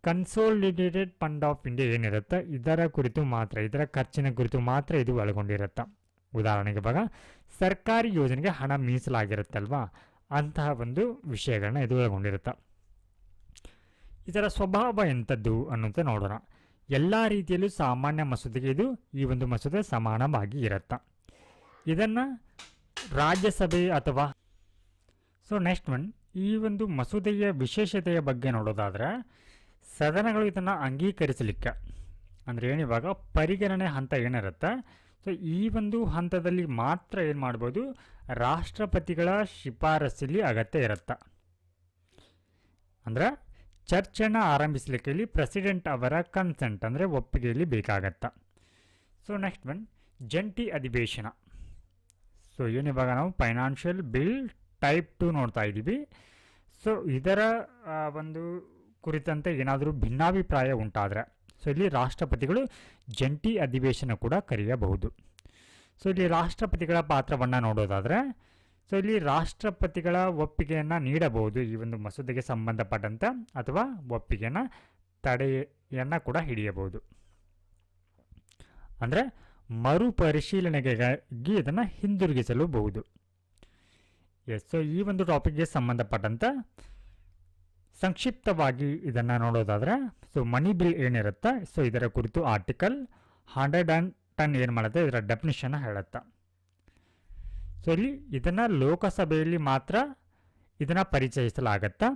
ಕನ್ಸೋಲಿಡೇಟೆಡ್ ಫಂಡ್ ಆಫ್ ಇಂಡಿಯಾ ಏನಿರುತ್ತೆ ಇದರ ಕುರಿತು ಮಾತ್ರ, ಇದರ ಖರ್ಚಿನ ಕುರಿತು ಮಾತ್ರ ಇದು ಒಳಗೊಂಡಿರುತ್ತೆ. ಉದಾಹರಣೆಗೆ ಇವಾಗ ಸರ್ಕಾರಿ ಯೋಜನೆಗೆ ಹಣ ಮೀಸಲಾಗಿರುತ್ತಲ್ವಾ, ಅಂತಹ ಒಂದು ವಿಷಯಗಳನ್ನ ಇದು ಒಳಗೊಂಡಿರುತ್ತೆ. ಇದರ ಸ್ವಭಾವ ಎಂಥದ್ದು ಅನ್ನೋದು ನೋಡೋಣ. ಎಲ್ಲ ರೀತಿಯಲ್ಲೂ ಸಾಮಾನ್ಯ ಮಸೂದೆಗೆ ಈ ಒಂದು ಮಸೂದೆ ಸಮಾನವಾಗಿ ಇರುತ್ತೆ. ಇದನ್ನು ರಾಜ್ಯಸಭೆ ಅಥವಾ ನೆಕ್ಸ್ಟ್ ಒನ್, ಈ ಒಂದು ಮಸೂದೆಯ ವಿಶೇಷತೆಯ ಬಗ್ಗೆ ನೋಡೋದಾದರೆ ಸದನಗಳು ಇದನ್ನು ಅಂಗೀಕರಿಸಲಿಕ್ಕೆ ಅಂದರೆ ಏನಿವಾಗ ಪರಿಗಣನೆ ಹಂತ ಏನಿರುತ್ತೆ, ಸೊ ಈ ಒಂದು ಹಂತದಲ್ಲಿ ಮಾತ್ರ ಏನು ಮಾಡ್ಬೋದು, ರಾಷ್ಟ್ರಪತಿಗಳ ಶಿಫಾರಸ್ಸಲ್ಲಿ ಅಗತ್ಯ ಇರುತ್ತೆ. ಅಂದರೆ ಚರ್ಚೆನ ಆರಂಭಿಸಲಿಕ್ಕೆ ಇಲ್ಲಿ ಪ್ರೆಸಿಡೆಂಟ್ ಅವರ ಕನ್ಸೆಂಟ್ ಅಂದರೆ ಒಪ್ಪಿಗೆಯಲ್ಲಿ ಬೇಕಾಗತ್ತೆ. ಸೊ ನೆಕ್ಸ್ಟ್ ಒನ್, ಜಂಟಿ ಅಧಿವೇಶನ. ಸೊ ಏನಿವಾಗ ನಾವು ಫೈನಾನ್ಷಿಯಲ್ ಬಿಲ್ ಟೈಪ್ 2 ನೋಡ್ತಾ ಇದ್ದೀವಿ. ಸೊ ಇದರ ಒಂದು ಕುರಿತಂತೆ ಏನಾದರೂ ಭಿನ್ನಾಭಿಪ್ರಾಯ ಉಂಟಾದರೆ ಸೊ ಇಲ್ಲಿ ರಾಷ್ಟ್ರಪತಿಗಳು ಜಂಟಿ ಅಧಿವೇಶನ ಕೂಡ ಕರೆಯಬಹುದು. ಸೊ ಇಲ್ಲಿ ರಾಷ್ಟ್ರಪತಿಗಳ ಪಾತ್ರವನ್ನು ನೋಡೋದಾದರೆ ಸೊ ಇಲ್ಲಿ ರಾಷ್ಟ್ರಪತಿಗಳ ಒಪ್ಪಿಗೆಯನ್ನು ನೀಡಬಹುದು ಈ ಒಂದು ಮಸೂದೆಗೆ ಸಂಬಂಧಪಟ್ಟಂತೆ, ಅಥವಾ ಒಪ್ಪಿಗೆಯನ್ನು ತಡೆಯನ್ನು ಕೂಡ ಹಿಡಿಯಬಹುದು. ಅಂದರೆ ಮರುಪರಿಶೀಲನೆಗಾಗಿ ಇದನ್ನು ಹಿಂದಿರುಗಿಸಲೂಬಹುದು. ಎಸ್, ಸೊ ಈ ಒಂದು ಟಾಪಿಕ್ಗೆ ಸಂಬಂಧಪಟ್ಟಂತೆ ಸಂಕ್ಷಿಪ್ತವಾಗಿ ಇದನ್ನು ನೋಡೋದಾದರೆ ಸೊ ಮನಿ ಬಿಲ್ ಏನಿರುತ್ತೆ ಸೊ ಇದರ ಕುರಿತು ಆರ್ಟಿಕಲ್ 110 ಏನು ಮಾಡುತ್ತೆ, ಇದರ ಡೆಫಿನಿಷನ್ ಹೇಳುತ್ತೆ. ಸೊ ಇಲ್ಲಿ ಇದನ್ನು ಲೋಕಸಭೆಯಲ್ಲಿ ಮಾತ್ರ ಇದನ್ನು ಪರಿಚಯಿಸಲಾಗತ್ತೆ.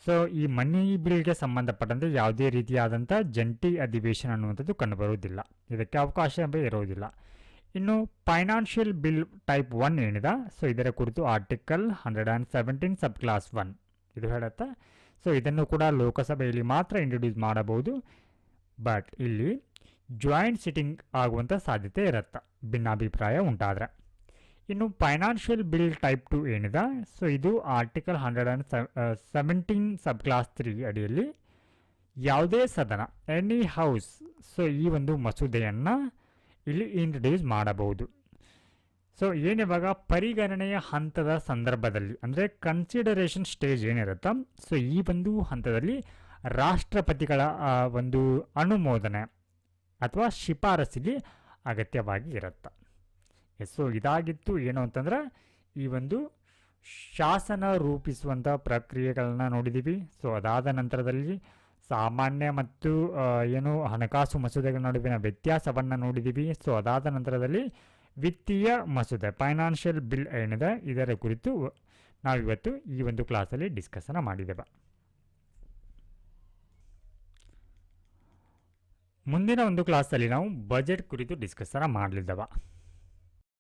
ಸೊ ಈ ಮನಿ ಬಿಲ್ಗೆ ಸಂಬಂಧಪಟ್ಟಂತೆ ಯಾವುದೇ ರೀತಿಯಾದಂಥ ಜಂಟಿ ಅಧಿವೇಶನ ಅನ್ನುವಂಥದ್ದು ಕಂಡುಬರುವುದಿಲ್ಲ, ಇದಕ್ಕೆ ಅವಕಾಶವೇ ಇರುವುದಿಲ್ಲ. ಇನ್ನು ಫೈನಾನ್ಷಿಯಲ್ ಬಿಲ್ ಟೈಪ್ 1 ಏನಿದೆ ಸೊ ಇದರ ಕುರಿತು ಆರ್ಟಿಕಲ್ 117 ಸಬ್ ಕ್ಲಾಸ್ 1 ಇದು ಹೇಳುತ್ತೆ. ಸೊ ಇದನ್ನು ಕೂಡ ಲೋಕಸಭೆಯಲ್ಲಿ ಮಾತ್ರ ಇಂಟ್ರೊಡ್ಯೂಸ್ ಮಾಡಬಹುದು, ಬಟ್ ಇಲ್ಲಿ ಜಾಯಿಂಟ್ ಸಿಟ್ಟಿಂಗ್ ಆಗುವಂಥ ಸಾಧ್ಯತೆ ಇರುತ್ತೆ ಭಿನ್ನಾಭಿಪ್ರಾಯ ಉಂಟಾದರೆ. ಇನ್ನು ಫೈನಾನ್ಷಿಯಲ್ ಬಿಲ್ ಟೈಪ್ 2 ಏನಿದೆ ಸೊ ಇದು ಆರ್ಟಿಕಲ್ 117 ಸಬ್ ಕ್ಲಾಸ್ 3 ಅಡಿಯಲ್ಲಿ ಯಾವುದೇ ಸದನ ಎನಿ ಹೌಸ್ ಸೊ ಈ ಒಂದು ಮಸೂದೆಯನ್ನು ಇಲ್ಲಿ ಇಂಟ್ರೊಡ್ಯೂಸ್ ಮಾಡಬಹುದು. ಸೊ ಏನಿವಾಗ ಪರಿಗಣನೆಯ ಹಂತದ ಸಂದರ್ಭದಲ್ಲಿ ಅಂದರೆ ಕನ್ಸಿಡರೇಷನ್ ಸ್ಟೇಜ್ ಏನಿರುತ್ತೆ ಸೊ ಈ ಒಂದು ಹಂತದಲ್ಲಿ ರಾಷ್ಟ್ರಪತಿಗಳ ಒಂದು ಅನುಮೋದನೆ ಅಥವಾ ಶಿಫಾರಸ್ಸಿಗೆ ಅಗತ್ಯವಾಗಿ ಇರುತ್ತೆ. ಸೊ ಇದಾಗಿತ್ತು ಏನು ಅಂತಂದ್ರೆ ಈ ಒಂದು ಶಾಸನ ರೂಪಿಸುವಂಥ ಪ್ರಕ್ರಿಯೆಗಳನ್ನ ನೋಡಿದ್ದೀವಿ. ಸೊ ಅದಾದ ನಂತರದಲ್ಲಿ ಸಾಮಾನ್ಯ ಮತ್ತು ಏನು ಹಣಕಾಸು ಮಸೂದೆಗಳ ನಡುವಿನ ವ್ಯತ್ಯಾಸವನ್ನು ನೋಡಿದ್ದೀವಿ. ಸೊ ಅದಾದ ನಂತರದಲ್ಲಿ ವಿತ್ತೀಯ ಮಸೂದೆ ಫೈನಾನ್ಷಿಯಲ್ ಬಿಲ್ ಏನಿದೆ ಇದರ ಕುರಿತು ನಾವಿವತ್ತು ಈ ಒಂದು ಕ್ಲಾಸಲ್ಲಿ ಡಿಸ್ಕಸನ್ನು ಮಾಡಿದ್ದೇವೆ. ಮುಂದಿನ ಒಂದು ಕ್ಲಾಸಲ್ಲಿ ನಾವು ಬಜೆಟ್ ಕುರಿತು ಡಿಸ್ಕಸನ್ನು ಮಾಡಲಿದ್ದೇವೆ.